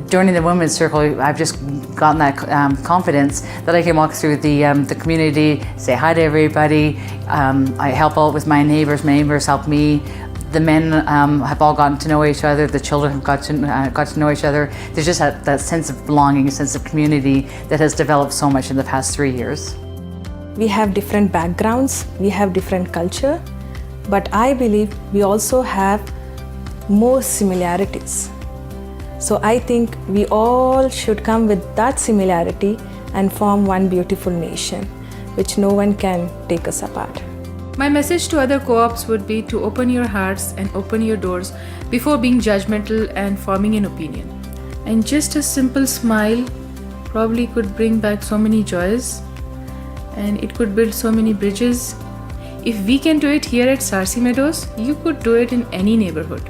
Joining the women's circle, I've just gotten that confidence that I can walk through the community, say hi to everybody. I help out with my neighbors help me. The men have all gotten to know each other. The children have got to know each other. There's just that sense of belonging, a sense of community that has developed so much in the past 3 years. We have different backgrounds, we have different culture, but I believe we also have more similarities. So I think we all should come with that similarity and form one beautiful nation, which no one can take us apart. My message to other co-ops would be to open your hearts and open your doors before being judgmental and forming an opinion. And just a simple smile probably could bring back so many joys, and it could build so many bridges. If we can do it here at Sarcee Meadows, you could do it in any neighborhood.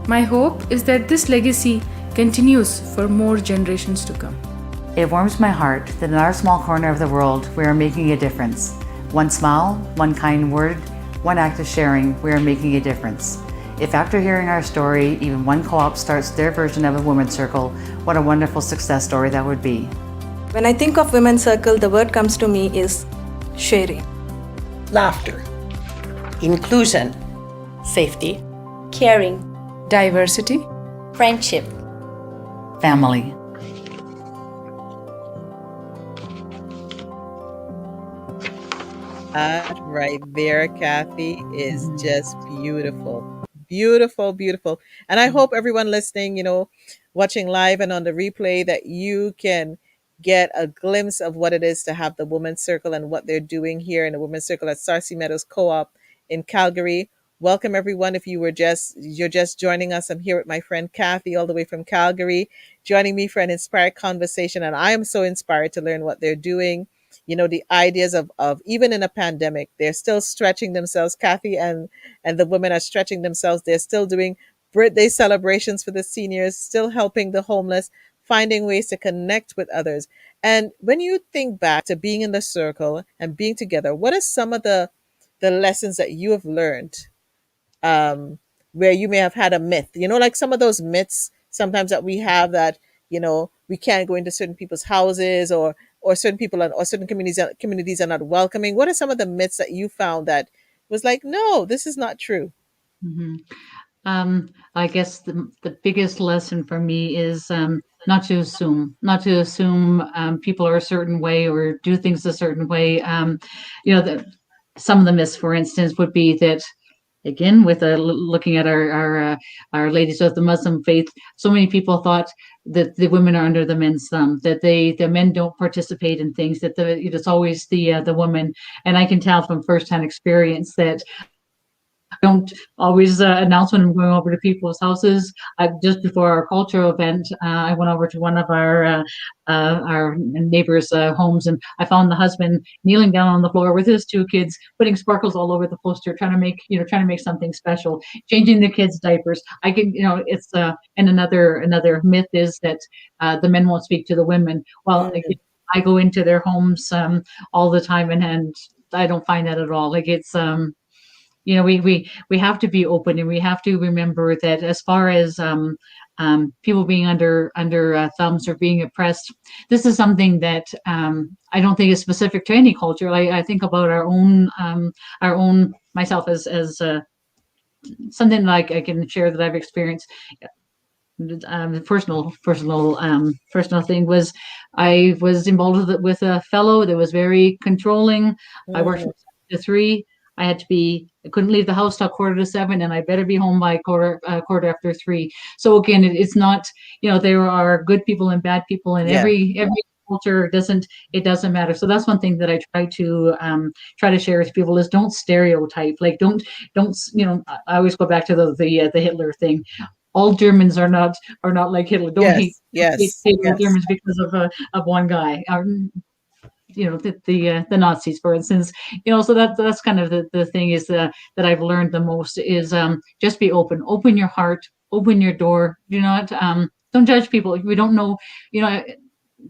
My hope is that this legacy continues for more generations to come. It warms my heart that in our small corner of the world, we are making a difference. One smile, one kind word, one act of sharing, we are making a difference. If after hearing our story, even one co-op starts their version of a women's circle, what a wonderful success story that would be. When I think of Women's Circle, the word comes to me is sharing. Laughter, inclusion, safety, caring, diversity, friendship, family. That right there, Kathy, is Mhm. just beautiful. Beautiful, beautiful. And I hope everyone listening, watching live and on the replay, that you can get a glimpse of what it is to have the Women's Circle and what they're doing here in the Women's Circle at Sarcee Meadows Co-op in Calgary. Welcome everyone. If you're just joining us, I'm here with my friend Kathy all the way from Calgary, joining me for an inspired conversation. And I am so inspired to learn what they're doing, the ideas of even in a pandemic, they're still stretching themselves. Kathy and the women are stretching themselves. They're still doing birthday celebrations for the seniors, still helping the homeless, finding ways to connect with others. And when you think back to being in the circle and being together, what are some of the lessons that you have learned, um, where you may have had a myth, like some of those myths sometimes that we have, that, we can't go into certain people's houses, or certain people or certain communities are not welcoming. What are some of the myths that you found that was like, no, this is not true? Mhm. I guess the biggest lesson for me is not to assume people are a certain way or do things a certain way. That some of the myths, for instance, would be that, again, with looking at our ladies of the Muslim faith, so many people thought that the women are under the men's thumb, that the men don't participate in things, that it's always the woman. And I can tell from firsthand experience that don't always announce when I'm going over to people's houses. Just before our cultural event, I went over to one of our neighbors' homes, and I found the husband kneeling down on the floor with his two kids, putting sparkles all over the poster, trying to make something special, changing the kids' diapers. I can, it's and another myth is that the men won't speak to the women. Well, Mm, I go into their homes all the time, and I don't find that at all. Like it's we have to be open, and we have to remember that as far as people being under thumbs or being oppressed, this is something that I don't think is specific to any culture. I think about our own myself as something like I can share that I've experienced. Personal thing was I was involved with a fellow that was very controlling. I worked from mm, 7 to 3. I couldn't leave the house till 6:45, and I better be home by quarter after 3. So again, it's not, there are good people and bad people in yes, every culture. It doesn't matter. So that's one thing that I try to share with people is don't stereotype. Like don't I always go back to the Hitler thing. All Germans are not like Hitler. Don't hate yes, hate, yes, hate all yes, Germans because of one guy. The Nazis, for instance. So that's kind of the thing is that I've learned the most is just be open your heart, open your door. Do not don't judge people. We don't know, you know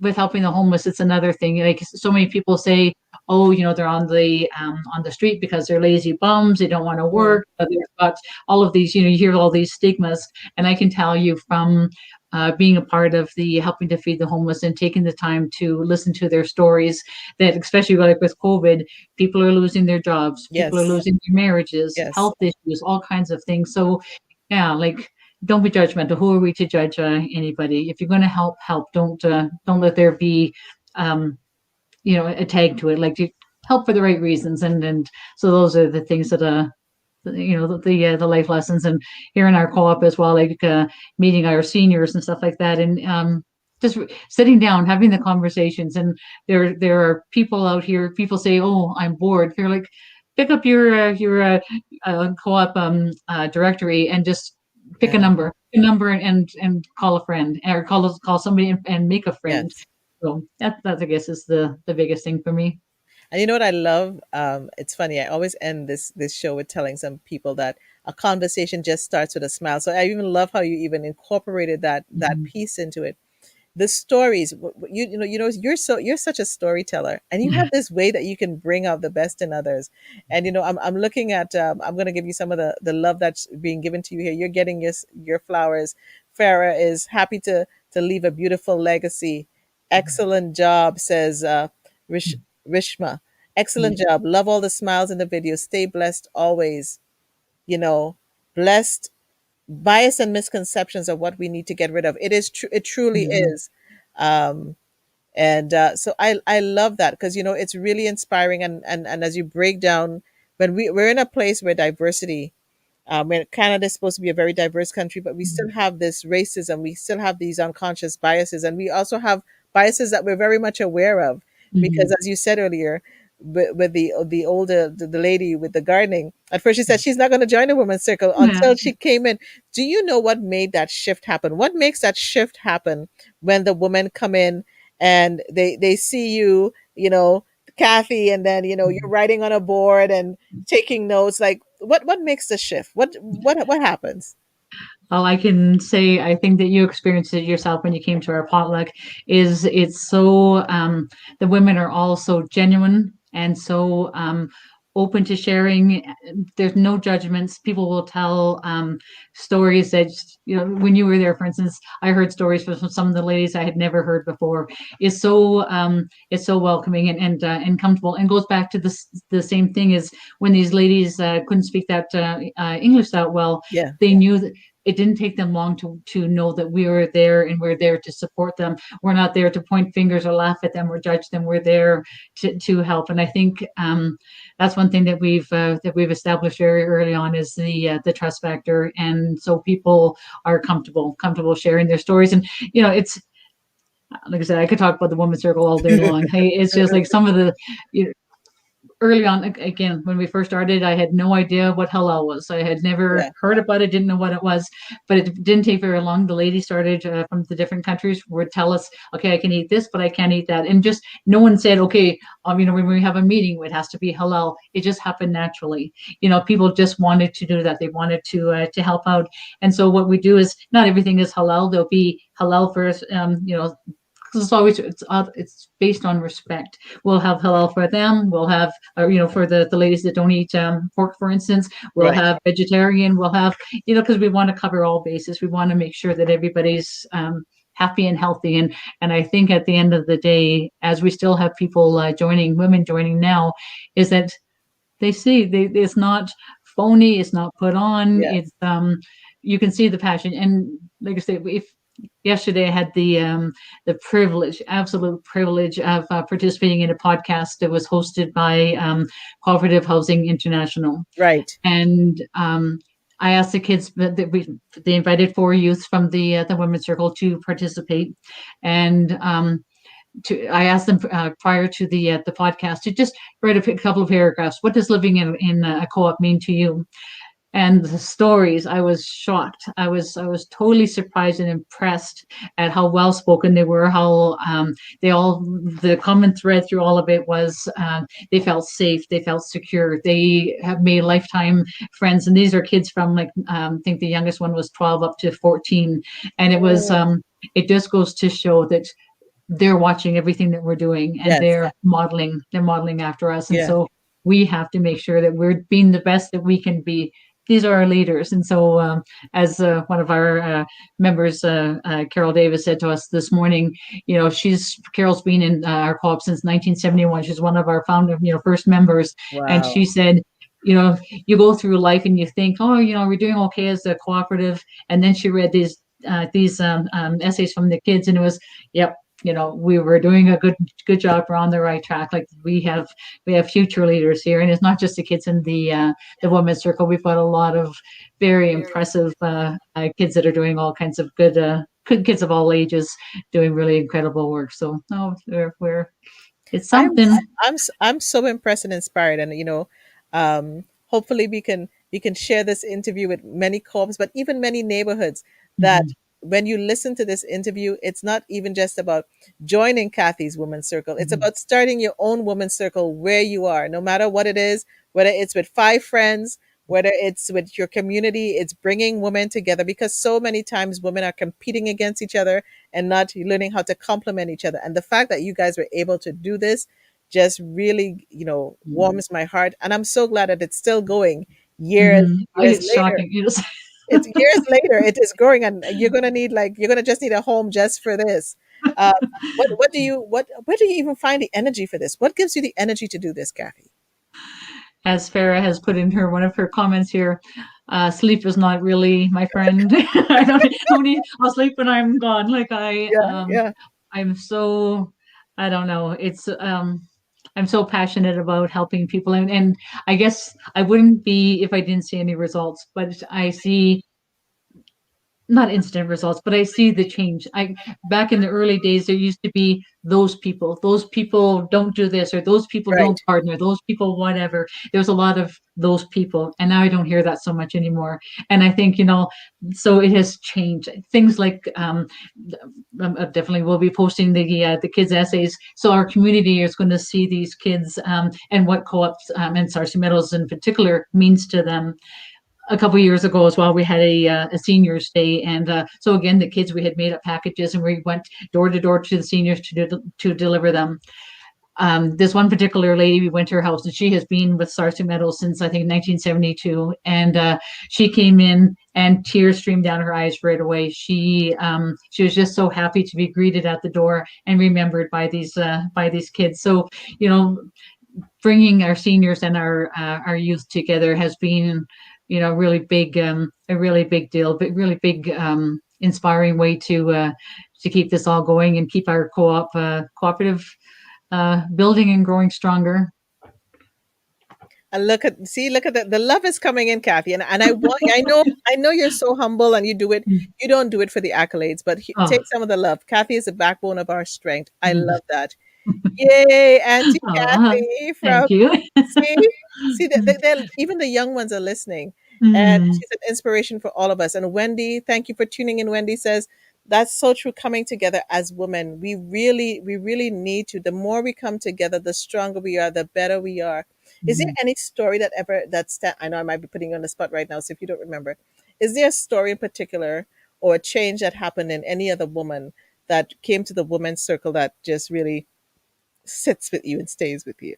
with helping the homeless, it's another thing. Like so many people say, oh, they're on the street because they're lazy bums. They don't want to mm, work. But they've got all of these. You hear all these stigmas, and I can tell you from being a part of the helping to feed the homeless and taking the time to listen to their stories, that especially like with COVID, people are losing their jobs, people are yes, losing their marriages, yes. health issues, all kinds of things. So yeah, like don't be judgmental. Who are we to judge anybody? If you're going to help. Don't let there be um, a tag to it. Like you help for the right reasons, and so those are the things that the life lessons, and here in our co-op as well, like meeting our seniors and stuff like that, and just sitting down having the conversations. And there are people out here, people say, oh, I'm bored. You're like, pick up your co-op directory and just pick a Yeah, number and call a friend, or call somebody and make a friend. yes. So that I guess is the biggest thing for me. And you know what I love? It's funny. I always end this show with telling some people that a conversation just starts with a smile. So I even love how you even incorporated that Mhm. piece into it. The stories, you're such a storyteller, and you have Yeah. this way that you can bring out the best in others. And I'm looking at, I'm going to give you some of the love that's being given to you here. You're getting your flowers. Farah is happy to leave a beautiful legacy. Excellent job, says Rishma. Excellent Yeah. job. Love all the smiles in the video. Stay blessed always. you know Blessed. Bias and misconceptions are what we need to get rid of. It truly Mhm. is. um And so I love that, because it's really inspiring. And as you break down, when we're in a place where diversity, when Canada is supposed to be a very diverse country, but we still have this racism, we still have these unconscious biases, and we also have biases that we're very much aware of. Because, Mhm. as you said earlier, with the older the lady with the gardening, at first she said she's not going to join the women's circle Yeah. until she came in. Do you know what made that shift happen? What makes that shift happen when the women come in and they see you, Kathy, and then you're writing on a board and taking notes? Like, what makes the shift? What happens? All I can say, I think that you experienced it yourself when you came to our potluck, is it's so, the women are all so genuine and so open to sharing. There's no judgments. People will tell stories that, when you were there, for instance, I heard stories from some of the ladies I had never heard before. It's so welcoming and comfortable, and goes back to the same thing as when these ladies couldn't speak that English that well. Yeah. They knew that it didn't take them long to know that we were there, and we're there to support them. We're not there to point fingers or laugh at them or judge them. We're there to help. And I think that's one thing that we've established very early on, is the trust factor. And so people are comfortable sharing their stories. And it's like I said, I could talk about the women's circle all day long. Hey, it's just like some of the, early on, again, when we first started, I had no idea what halal was. I had never Yeah. heard about it, didn't know what it was. But it didn't take very long. The lady started from the different countries would tell us, okay, I can eat this, but I can't eat that. And just no one said, okay, when we have a meeting, it has to be halal. It just happened naturally. People just wanted to do that. They wanted to help out. And so what we do is, not everything is halal. There'll be halal for, because it's based on respect. We'll have halal for them. We'll have, for the ladies that don't eat pork, for instance. We'll Right. have vegetarian. We'll have, because we want to cover all bases. We want to make sure that everybody's happy and healthy. And I think at the end of the day, as we still have people women joining now, is that it's not phony. It's not put on. Yeah. It's you can see the passion. And like I say, if yesterday I had the privilege, absolute privilege, of participating in a podcast that was hosted by Cooperative Housing International. Right. And I asked the kids that they invited 4 youths from the women's circle to participate. And I asked them prior to the podcast to just write a couple of paragraphs. What does living in a co-op mean to you? And the stories, I was shocked. I was totally surprised and impressed at how well spoken they were. How the common thread through all of it was they felt safe, they felt secure, they have made lifetime friends. And these are kids from, like, I think the youngest one was 12 up to 14, and it was Oh, it just goes to show that they're watching everything that we're doing, and yes. they're modeling after us. And Yeah. so we have to make sure that we're being the best that we can be. These are our leaders. And so as one of our members, Carol Davis, said to us this morning, Carol's been in our co-op since 1971. She's one of our first members. And Wow. she said, you go through life and you think, oh, we're doing okay as a cooperative. And then she read these essays from the kids, and it was, yep, we were doing a good job. We're on the right track. Like, we have future leaders here, and it's not just the kids in the women's circle. We've got a lot of very impressive kids that are doing all kinds of good kids of all ages doing really incredible work. So no, it's I'm something. I'm so impressed and inspired, and hopefully we can share this interview with many co-ops, but even many neighborhoods. That Mhm, when you listen to this interview, it's not even just about joining Kathy's Women's Circle. It's mhm, about starting your own women's circle where you are, no matter what it is, whether it's with 5 friends, whether it's with your community. It's bringing women together, because so many times women are competing against each other and not learning how to complement each other. And the fact that you guys were able to do this just really, mhm, warms my heart. And I'm so glad that it's still going years, mhm. years It's later. shocking. It's years later, it is growing, and you're gonna just need a home just for this. Uh, where do you even find the energy for this? What gives you the energy to do this, Kathy? As Farah has put in one of her comments here, sleep is not really my friend. I don't. I'll sleep when I'm gone. Like Yeah, yeah, I'm so. I don't know. It's I'm so passionate about helping people, and I guess I wouldn't be if I didn't see any results, but I see not instant results, but I see the change. I back in the early days, there used to be those people. Those people don't do this, or those people Right. don't partner. Those people, whatever. There's a lot of those people, and now I don't hear that so much anymore. And I think so it has changed. Things like definitely we'll be posting the kids' essays, so our community is going to see these kids and what co-ops and Sarcee Meadows in particular means to them. A couple of years ago as well, we had a seniors day, and so again, the kids, we had made up packages and we went door to door to the seniors to deliver them. This one particular lady, we went to her house, and she has been with Sarcee Meadows since I think 1972, and she came in and tears streamed down her eyes right away. She was just so happy to be greeted at the door and remembered by these kids. So bringing our seniors and our youth together has been really big, a really big deal, but really big, inspiring way to keep this all going and keep our cooperative building and growing stronger. And look at the love is coming in, Kathy. And I know you're so humble and you do it. You don't do it for the accolades, but Oh. take some of the love. Kathy is the backbone of our strength. I love that. Yay, Auntie Oh, Kathy from thank you. see they're even the young ones are listening. And Mm, she's an inspiration for all of us. And Wendy, thank you for tuning in. Wendy says, that's so true. Coming together as women, we really need to. The more we come together, the stronger we are, the better we are. Is there mm. any story I know I might be putting you on the spot right now, so if you don't remember, is there a story in particular or a change that happened in any other woman that came to the women's circle that just really sits with you and stays with you?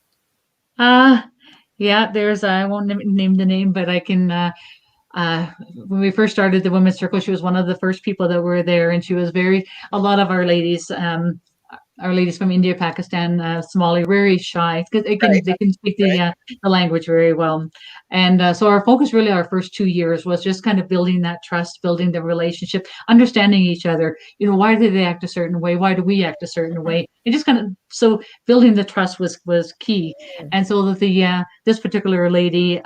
Uh, yeah, I won't name the name, but I can, when we first started the women's circle, she was one of the first people that were there, and she was a lot of our ladies from India, Pakistan, Somali, very shy because Right, they can speak right. the language very well. And so our focus really our first 2 years was just kind of building that trust, building the relationship, understanding each other. Why do they act a certain way? Why do we act a certain way? And just kind of so building the trust was key. Mm. And so that this particular lady,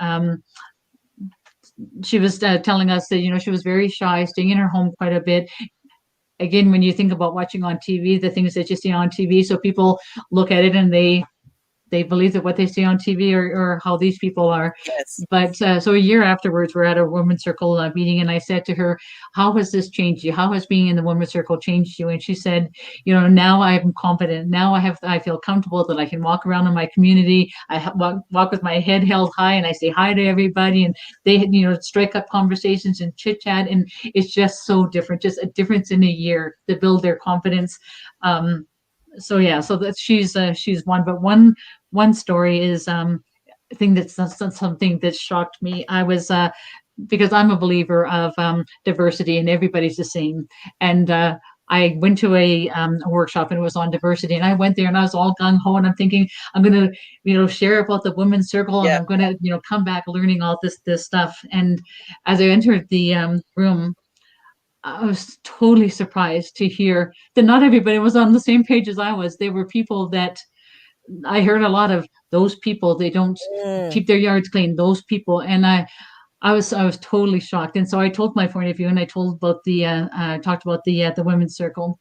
she was telling us that she was very shy, staying in her home quite a bit. Again, when you think about watching on TV, the things that you see on TV, so people look at it and they believe that what they see on TV or how these people are. Yes. But so a year afterwards, we're at a women's circle meeting, and I said to her, "How has this changed you? How has being in the women's circle changed you?" And she said, "Now I'm confident. Now I feel comfortable that I can walk around in my community. I walk with my head held high, and I say hi to everybody, and they strike up conversations and chit chat, and it's just so different. Just a difference in a year to build their confidence." So yeah, so that she's one, but one story is thing that's something that shocked me. I was because I'm a believer of diversity and everybody's the same, and I went to a workshop and it was on diversity, and I went there and I was all gung ho, and I'm thinking I'm gonna share about the women's circle, and Yeah. I'm gonna come back learning all this stuff. And as I entered the room, I was totally surprised to hear that not everybody was on the same page as I was. There were people that I heard a lot of those people, they don't Mm. keep their yards clean, those people. And I was totally shocked. And so I told my point of view, and I told about talked about the women's circle.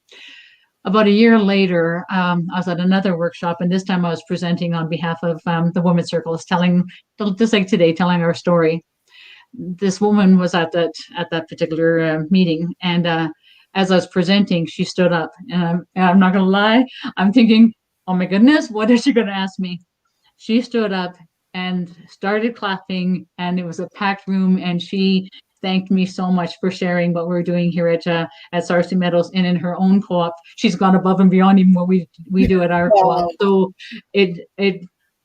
About a year later, I was at another workshop, and this time I was presenting on behalf of the women's circle, just like today, telling our story. This woman was at that particular meeting, and as I was presenting, she stood up, and I'm not gonna lie, I'm thinking, oh my goodness, what is she gonna ask me? She stood up and started clapping, and it was a packed room, and she thanked me so much for sharing what we're doing here at Sarcee Meadows, and in her own co-op, she's gone above and beyond even what we do at our co-op. Wow. So it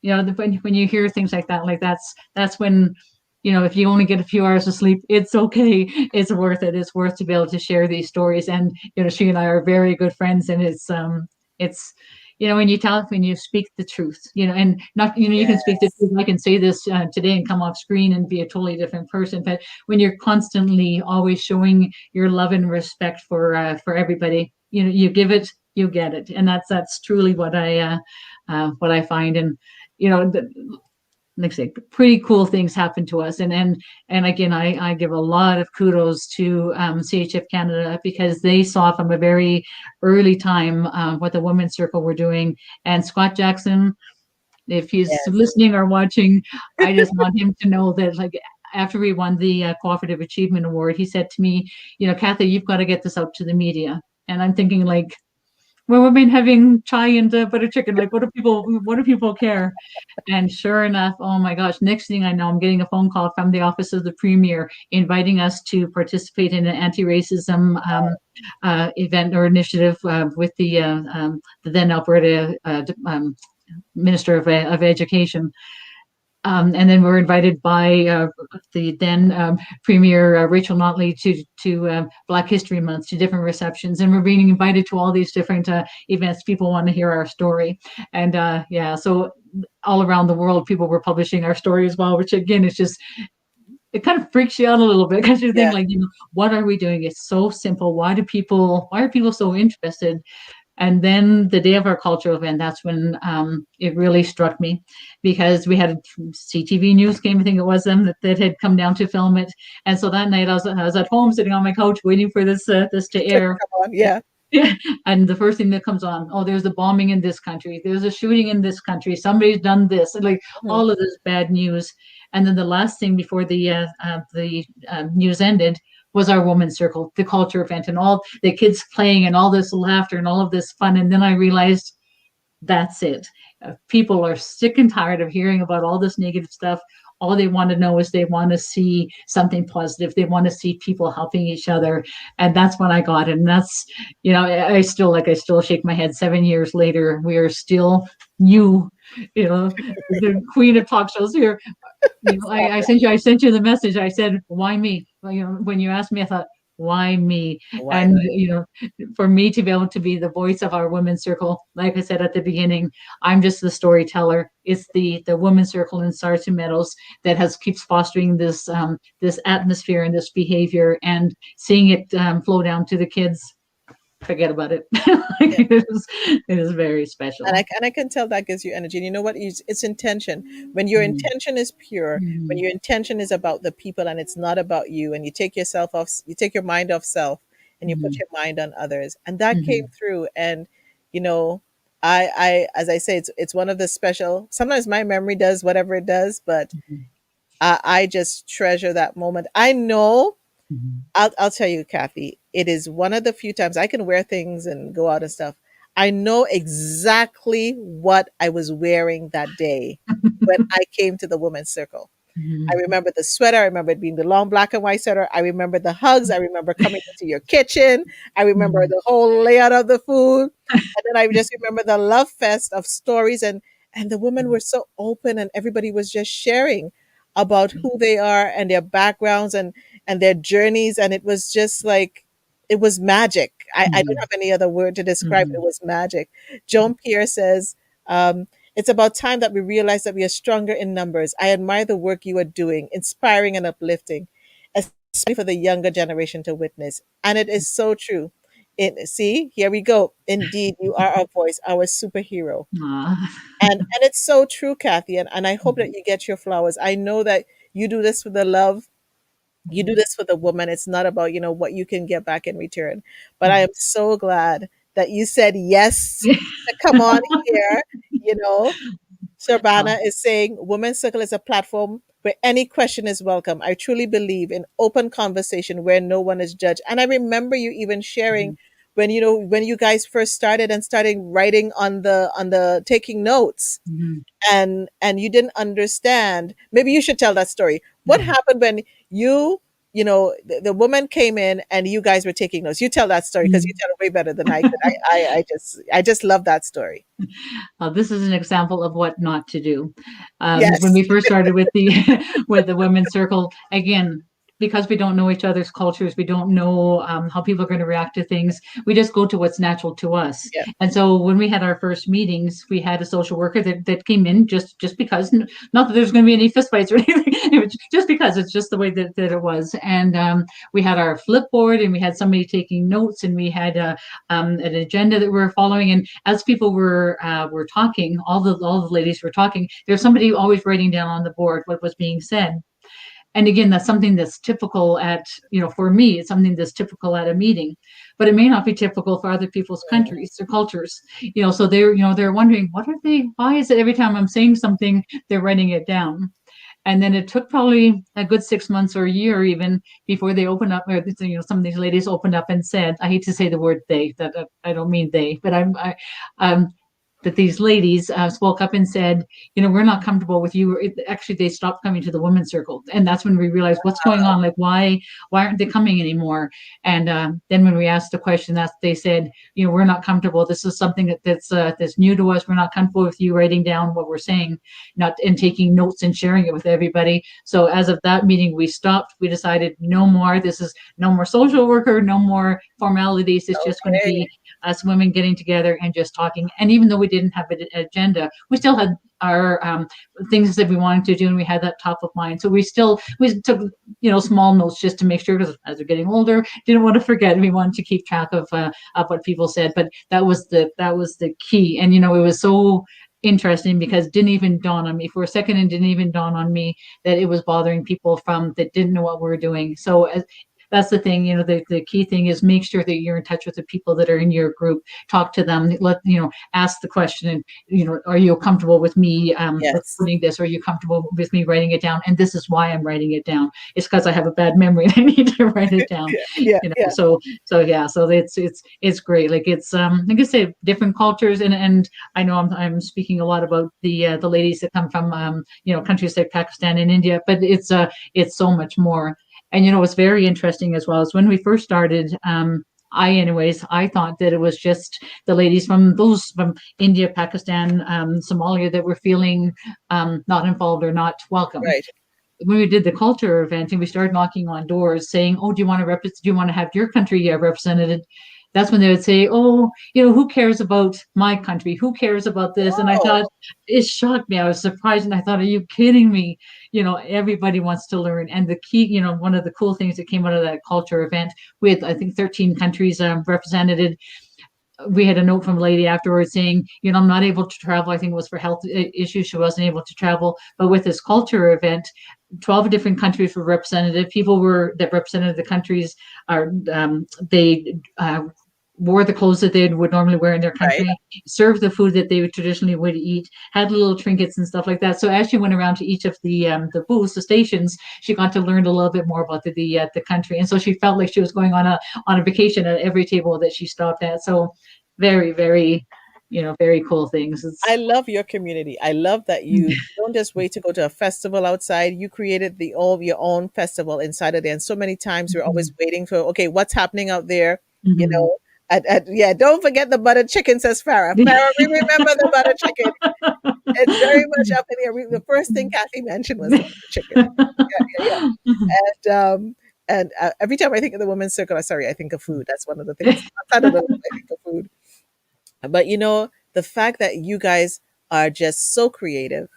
when you hear things like that, that's when if you only get a few hours of sleep, it's okay. It's worth it. It's worth to be able to share these stories. And she and I are very good friends, and it's when you speak the truth, and not you can speak the Yes. truth. I can say this today and come off screen and be a totally different person. But when you're constantly always showing your love and respect for everybody, you you get it. And that's truly what I find. And, like I say, pretty cool things happen to us. And again, I give a lot of kudos to CHF Canada, because they saw from a very early time what the Women's Circle were doing. And Scott Jackson, if he's Yes. listening or watching, I just want him to know that, like, after we won the Cooperative Achievement Award, he said to me, Kathy, you've got to get this out to the media. And I'm thinking, like, well, we've been having chai and butter chicken. Like, what do people care? And sure enough, oh my gosh, next thing I know, I'm getting a phone call from the Office of the Premier inviting us to participate in an anti-racism event or initiative with the then Alberta Minister of Education. And then we're invited by the then Premier Rachel Notley to Black History Month, to different receptions, and we're being invited to all these different events. People want to hear our story, and so all around the world, people were publishing our story as well. Which again, it's just, it kind of freaks you out a little bit, because you think, like, what are we doing? It's so simple. Why are people so interested? And then the day of our cultural event, that's when it really struck me, because we had CTV News came, I think it was them, that had come down to film it. And so that night I was at home sitting on my couch waiting for this to air. Come on, yeah. And the first thing that comes on, oh, there's a bombing in this country. There's a shooting in this country. Somebody's done this. Like, all of this bad news. And then the last thing before the news ended was our Women's Circle, the culture event, and all the kids playing and all this laughter and all of this fun. And then I realized, that's it. People are sick and tired of hearing about all this negative stuff. All they want to know is they want to see something positive. They want to see people helping each other. And that's what I got. And that's, I still shake my head 7 years later. We are still the queen of talk shows here. I sent you the message. I said, why me? When you asked me, I thought, why me? Why And not? for me to be able to be the voice of our Women's Circle, like I said at the beginning, I'm just the storyteller. It's the Women's Circle in Sarcee Meadows that keeps fostering this atmosphere and this behavior, and seeing it flow down to the kids. Forget about it. It is very special. And I can tell that gives you energy. And you know what? It's intention. When your intention is pure, when your intention is about the people and it's not about you, and you take yourself off, you take your mind off self, and you put your mind on others, and that came through. And I as I say, it's one of the special. Sometimes my memory does whatever it does, but I just treasure that moment. I know. I'll tell you, Kathy, it is one of the few times I can wear things and go out and stuff. I know exactly what I was wearing that day when I came to the Women's Circle. I remember the sweater. I remember it being the long black and white sweater. I remember the hugs. I remember coming into your kitchen. I remember the whole layout of the food. And then I just remember the love fest of stories. And the women were so open, and everybody was just sharing about who they are and their backgrounds and their journeys. And it was just like, it was magic. I don't have any other word to describe it. It was magic. Joan Pierre says, it's about time that we realize that we are stronger in numbers. I admire the work you are doing, inspiring and uplifting, especially for the younger generation to witness. And it is so true. See, here we go. Indeed, you are our voice, our superhero. And it's so true, Kathy. And I hope that you get your flowers. I know that you do this with the love. You do this for the woman. It's not about, what you can get back in return. But I am so glad that you said yes to come on here. Surbana is saying Women's Circle is a platform where any question is welcome. I truly believe in open conversation where no one is judged. And I remember you even sharing when you guys first started and starting writing on the taking notes, and you didn't understand. Maybe you should tell that story. What happened when the woman came in and you guys were taking notes? You tell that story, because you tell it way better than I could. I just love that story. This is an example of what not to do. Yes. When we first started with the Women's Circle, again, because we don't know each other's cultures, we don't know how people are going to react to things. We just go to what's natural to us. Yeah. And so when we had our first meetings, we had a social worker that came in just because, not that there's going to be any fistfights or anything, it was just because it's just the way that it was. And we had our flipboard, and we had somebody taking notes, and we had an agenda that we were following. And as people were talking, all the ladies were talking, there's somebody always writing down on the board what was being said. And again, that's something that's typical at, for me, it's something that's typical at a meeting, but it may not be typical for other people's countries or cultures. So they're wondering, why is it every time I'm saying something, they're writing it down? And then it took probably a good 6 months or a year even before they opened up, or some of these ladies opened up and said, I hate to say the word they, that I don't mean they, but that these ladies spoke up and said, we're not comfortable with you. Actually, they stopped coming to the women's circle. And that's when we realized what's going on. Like, why aren't they coming anymore? And then when we asked the question, they said, we're not comfortable. This is something that's new to us. We're not comfortable with you writing down what we're saying, not and taking notes and sharing it with everybody. So as of that meeting, we stopped. We decided no more. This is no more social worker, no more formalities. It's just going to be us women getting together and just talking. And even though we didn't have an agenda, we still had our things that we wanted to do, and we had that top of mind. So we took small notes just to make sure, because as we're getting older, didn't want to forget. We wanted to keep track of what people said. But that was the key. And it was so interesting, because it didn't even dawn on me for a second, and didn't even dawn on me that it was bothering people that didn't know what we were doing. So that's the thing, the key thing is make sure that you're in touch with the people that are in your group, talk to them, ask the question, and, are you comfortable with me recording this? Are you comfortable with me writing it down? And this is why I'm writing it down. It's because I have a bad memory and I need to write it down. So it's great. Like it's, like I say, different cultures. And I know I'm speaking a lot about the ladies that come from, countries like Pakistan and India, but it's so much more. And what's very interesting as well is when we first started, I thought that it was just the ladies from India, Pakistan, Somalia that were feeling not involved or not welcome. Right. When we did the culture event and we started knocking on doors saying, "Oh, do you want to have your country represented?" That's when they would say, "Oh, who cares about my country? Who cares about this?" And I thought, it shocked me. I was surprised, and I thought, "Are you kidding me?" Everybody wants to learn. And the key, one of the cool things that came out of that culture event, with I think 13 countries represented. We had a note from a lady afterwards saying, I'm not able to travel. I think it was for health issues. She wasn't able to travel. But with this culture event, 12 different countries were represented. People that represented the countries they wore the clothes that they would normally wear in their country, served the food that they would traditionally would eat, had little trinkets and stuff like that. So as she went around to each of the booths, the stations, she got to learn a little bit more about the country. And so she felt like she was going on a vacation at every table that she stopped at. So very, very, very cool things. I love your community. I love that you don't just wait to go to a festival outside. You created your own festival inside of there. And so many times we're always waiting for, okay, what's happening out there? Yeah, don't forget the buttered chicken, says Farah. Farah, we remember the buttered chicken. It's very much up in here. The first thing Kathy mentioned was the buttered chicken. And every time I think of the women's circle, I think of food. That's one of the things. I think of food. But the fact that you guys are just so creative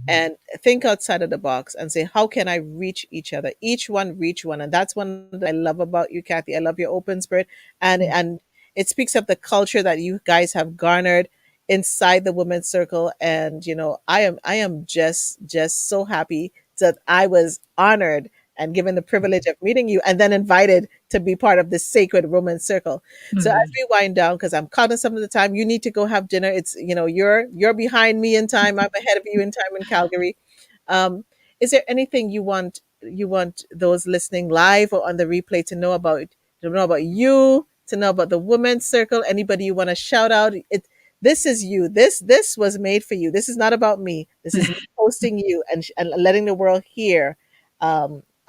and think outside of the box and say, how can I reach each other? Each one reach one. And that's one that I love about you, Kathy. I love your open spirit. And it speaks of the culture that you guys have garnered inside the women's circle. And, I am just so happy that I was honored and given the privilege of meeting you and then invited to be part of this sacred women's circle. So as we wind down, because I'm cognizant of the time, you need to go have dinner. It's, you're behind me in time. I'm ahead of you in time in Calgary. Is there anything you want those listening live or on the replay to know about you, to know about the women's circle? Anybody you want to shout out? This is you. This was made for you. This is not about me. This is me hosting you and letting the world hear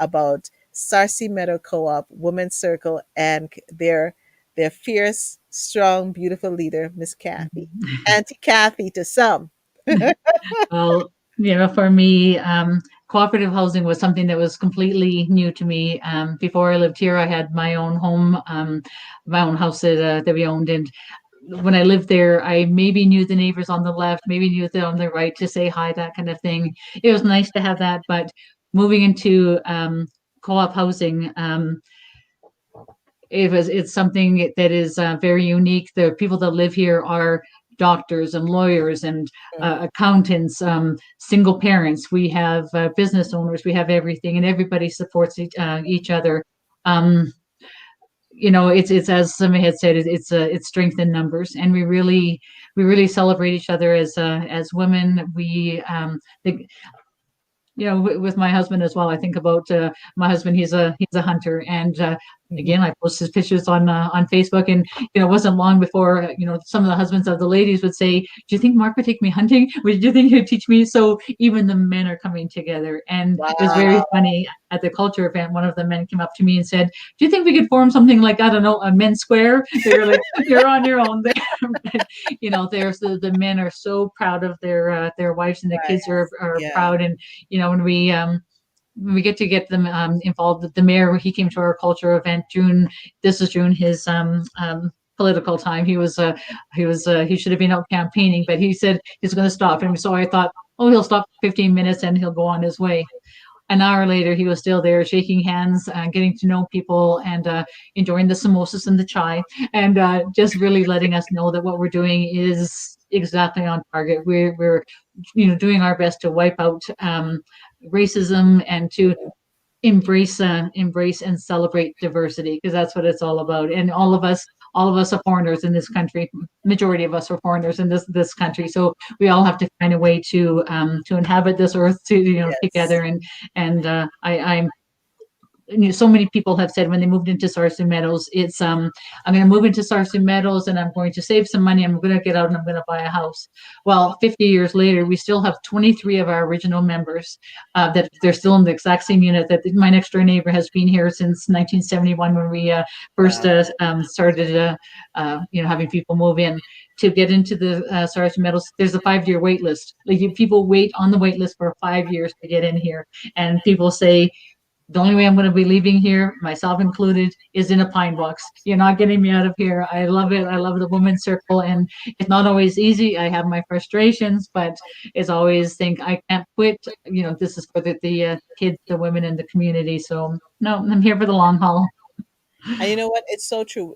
about Sarcee Meadows Co-op, Women's Circle, and their fierce, strong, beautiful leader, Miss Kathy. Auntie Kathy to some. Well, for me, cooperative housing was something that was completely new to me. Before I lived here, I had my own home, my own house that we owned. And when I lived there, I maybe knew the neighbors on the left, maybe knew them on the right to say hi, that kind of thing. It was nice to have that. But moving into co-op housing, it's something that is very unique. The people that live here are doctors and lawyers and accountants, single parents. We have business owners. We have everything, and everybody supports each other. It's as somebody had said, it's strength in numbers, and we really celebrate each other as women. With my husband as well. I think about my husband. He's a hunter, and again, I post his pictures on Facebook. And it wasn't long before some of the husbands of the ladies would say, "Do you think Mark would take me hunting? Would you think he'd teach me?" So even the men are coming together, and it was very funny at the culture event. One of the men came up to me and said, "Do you think we could form something like, I don't know, a men's square?" They were like, "You're on your own there." But, there's the men are so proud of their wives, and the kids are proud. And when we get them involved. The mayor, he came to our culture event June. This is June, his political time. He should have been out campaigning, but he said he's going to stop. And so I thought, oh, he'll stop 15 minutes and he'll go on his way. An hour later, he was still there, shaking hands, getting to know people, and enjoying the samosas and the chai, and just really letting us know that what we're doing is exactly on target. We're doing our best to wipe out racism and to embrace and celebrate diversity, because that's what it's all about. And all of us are foreigners in this country. Majority of us are foreigners in this country, so we all have to find a way to inhabit this earth together. And I'm so many people have said when they moved into Sarcee Meadows, it's I'm going to move into Sarcee Meadows and I'm going to save some money. I'm going to get out and I'm going to buy a house. Well, 50 years later, we still have 23 of our original members that they're still in the exact same unit. That my next door neighbor has been here since 1971 when we first started having people move in. To get into the Sarcee Meadows, there's a 5-year wait list. Like people wait on the wait list for 5 years to get in here, and people say, the only way I'm going to be leaving here, myself included, is in a pine box. You're not getting me out of here. I love it. I love the women's circle, and it's not always easy. I have my frustrations, but it's always think I can't quit. This is for the kids, the women, and the community. So no, I'm here for the long haul. And you know what? It's so true.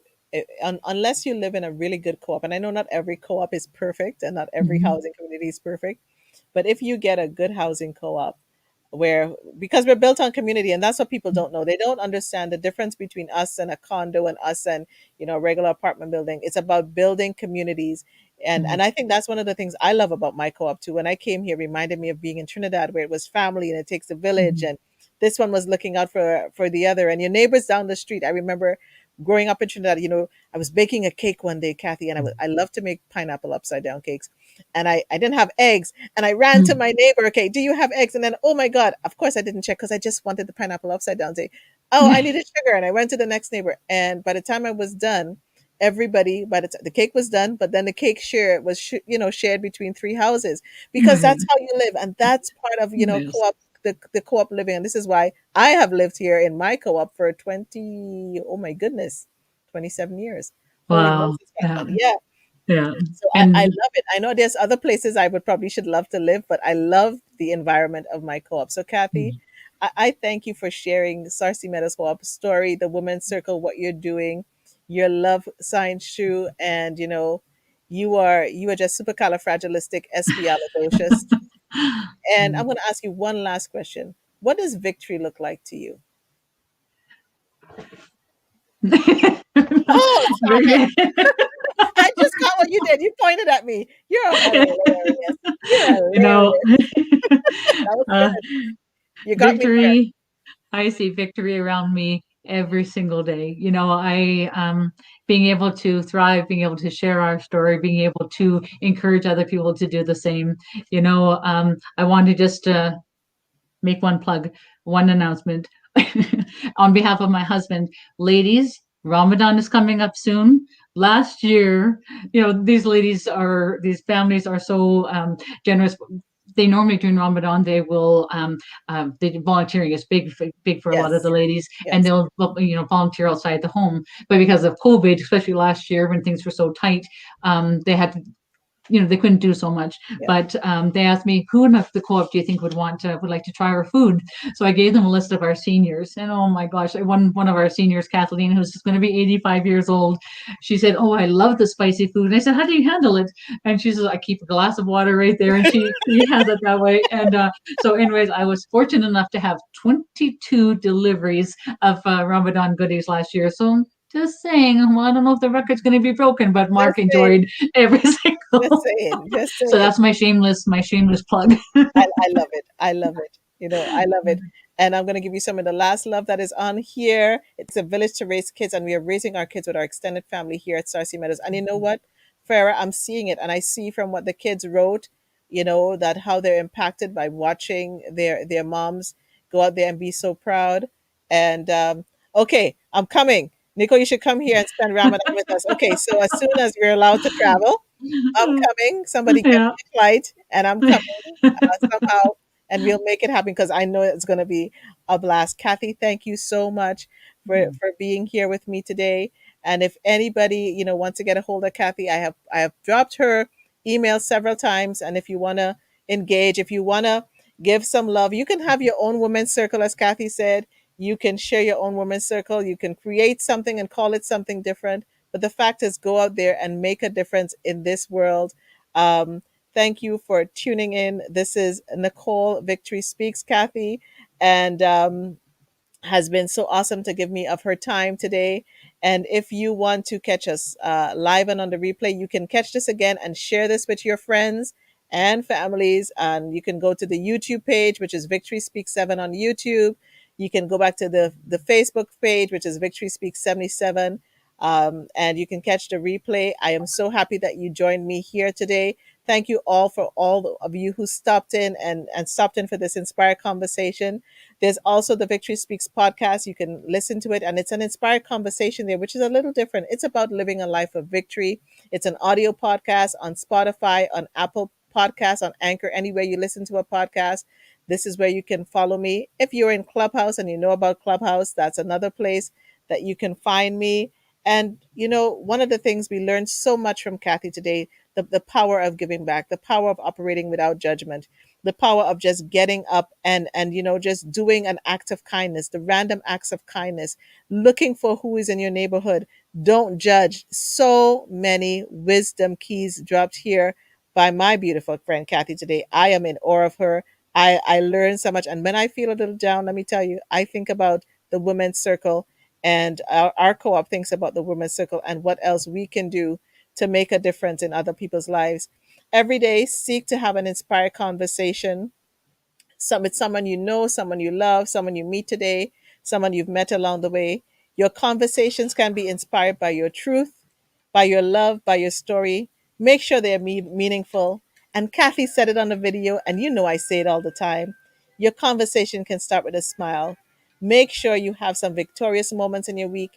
Unless you live in a really good co-op, and I know not every co-op is perfect, and not every housing community is perfect, but if you get a good housing co-op, because we're built on community, and that's what people don't know. They don't understand the difference between us and a condo and us and a regular apartment building. It's about building communities. And I think that's one of the things I love about my co-op too. When I came here, it reminded me of being in Trinidad, where it was family and it takes a village, and this one was looking out for the other, and your neighbors down the street. I remember growing up in Trinidad, I was baking a cake one day, Kathy, and I love to make pineapple upside down cakes. And I didn't have eggs, and I ran to my neighbor. Okay, do you have eggs? And then, oh my God, of course I didn't check because I just wanted the pineapple upside down. Say, oh, I needed sugar, and I went to the next neighbor. And by the time I was done, everybody, by the time the cake was done, but then the cake share was shared between 3 houses, because that's how you live, and that's part of co-op. The co-op living, and this is why I have lived here in my co-op for 27 years. Holy Wow. Moses, yeah. Yeah. So I love it. I know there's other places I should love to live, but I love the environment of my co-op. So Kathy, I thank you for sharing Sarcee Meadows Co-op story, the Women's Circle, what you're doing, your love signs true, and you are just supercalifragilisticexpialidocious. And I'm going to ask you one last question. What does victory look like to you? Oh, stop it. I just got what you did. You pointed at me. You're hilarious. You're hilarious. That was good. You got victory. me there. I see victory around me every single day. I being able to thrive, being able to share our story, being able to encourage other people to do the same. I want to just make one plug, one announcement on behalf of my husband. Ladies, Ramadan is coming up soon. Last year, these families are so generous. they normally during Ramadan they will the volunteering is big for a lot of the Yes. ladies, and Yes. they'll volunteer outside the home. But because of COVID, especially last year when things were so tight, they had to, they couldn't do so much. Yeah. But they asked me, who in the co-op do you think would like to try our food? So I gave them a list of our seniors, and oh my gosh, one of our seniors, Kathleen, who's going to be 85 years old, she said, "Oh, I love the spicy food." And I said, "How do you handle it?" And she says, "I keep a glass of water right there," and she has it that way. And so, anyways, I was fortunate enough to have 22 deliveries of Ramadan goodies last year. So just saying, well, I don't know if the record's going to be broken, but Mark Just saying. enjoyed every Just single. saying. Just So saying. that's my shameless plug. I love it. I love it. I love it. And I'm going to give you some of the last love that is on here. It's a village to raise kids, and we are raising our kids with our extended family here at Sarcee Meadows. And you know what, Farah, I'm seeing it, and I see from what the kids wrote, that how they're impacted by watching their moms go out there and be so proud. And okay, I'm coming. Nico, you should come here and spend Ramadan with us. Okay, so as soon as we're allowed to travel, I'm coming. Somebody get Yeah. me a flight, and I'm coming somehow, and we'll make it happen because I know it's going to be a blast. Kathy, thank you so much for being here with me today. And if anybody wants to get a hold of Kathy, I have dropped her email several times. And if you want to engage, if you want to give some love, you can have your own women's circle, as Kathy said. You can share your own women's circle. You can create something and call it something different. But the fact is, go out there and make a difference in this world. Thank you for tuning in. This is Nicole Victory Speaks, Kathy, and has been so awesome to give me of her time today. And if you want to catch us live and on the replay, you can catch this again and share this with your friends and families. And you can go to the YouTube page, which is Victory Speaks 7 on YouTube. You can go back to the Facebook page, which is Victory Speaks 77. And you can catch the replay. I am so happy that you joined me here today. Thank you all for all of you who stopped in and stopped in for this inspired conversation. There's also the Victory Speaks podcast. You can listen to it, and it's an inspired conversation there, which is a little different. It's about living a life of victory. It's an audio podcast on Spotify, on Apple Podcasts, on Anchor, anywhere you listen to a podcast. This is where you can follow me. If you're in Clubhouse and you know about Clubhouse, that's another place that you can find me. And, one of the things we learned so much from Kathy today, the power of giving back, the power of operating without judgment, the power of just getting up and just doing an act of kindness, the random acts of kindness, looking for who is in your neighborhood. Don't judge. So many wisdom keys dropped here by my beautiful friend Kathy today. I am in awe of her. I learned so much. And when I feel a little down, let me tell you, I think about the women's circle, and our co-op thinks about the women's circle and what else we can do to make a difference in other people's lives. Every day, seek to have an inspired conversation with someone you know, someone you love, someone you meet today, someone you've met along the way. Your conversations can be inspired by your truth, by your love, by your story. Make sure they're meaningful. And Kathy said it on the video, and I say it all the time. Your conversation can start with a smile. Make sure you have some victorious moments in your week.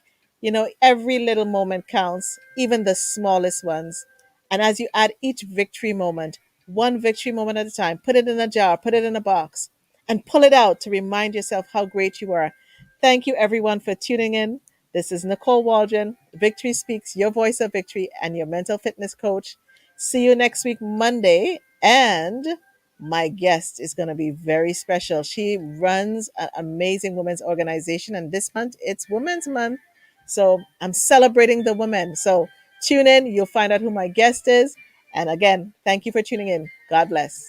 Every little moment counts, even the smallest ones. And as you add each victory moment, one victory moment at a time, put it in a jar, put it in a box, and pull it out to remind yourself how great you are. Thank you, everyone, for tuning in. This is Nicole Waldron, Victory Speaks, your voice of victory and your mental fitness coach. See you next week, Monday. And my guest is going to be very special. She runs an amazing women's organization, and this month it's Women's Month. So I'm celebrating the women. So tune in, you'll find out who my guest is. And again, thank you for tuning in. God bless.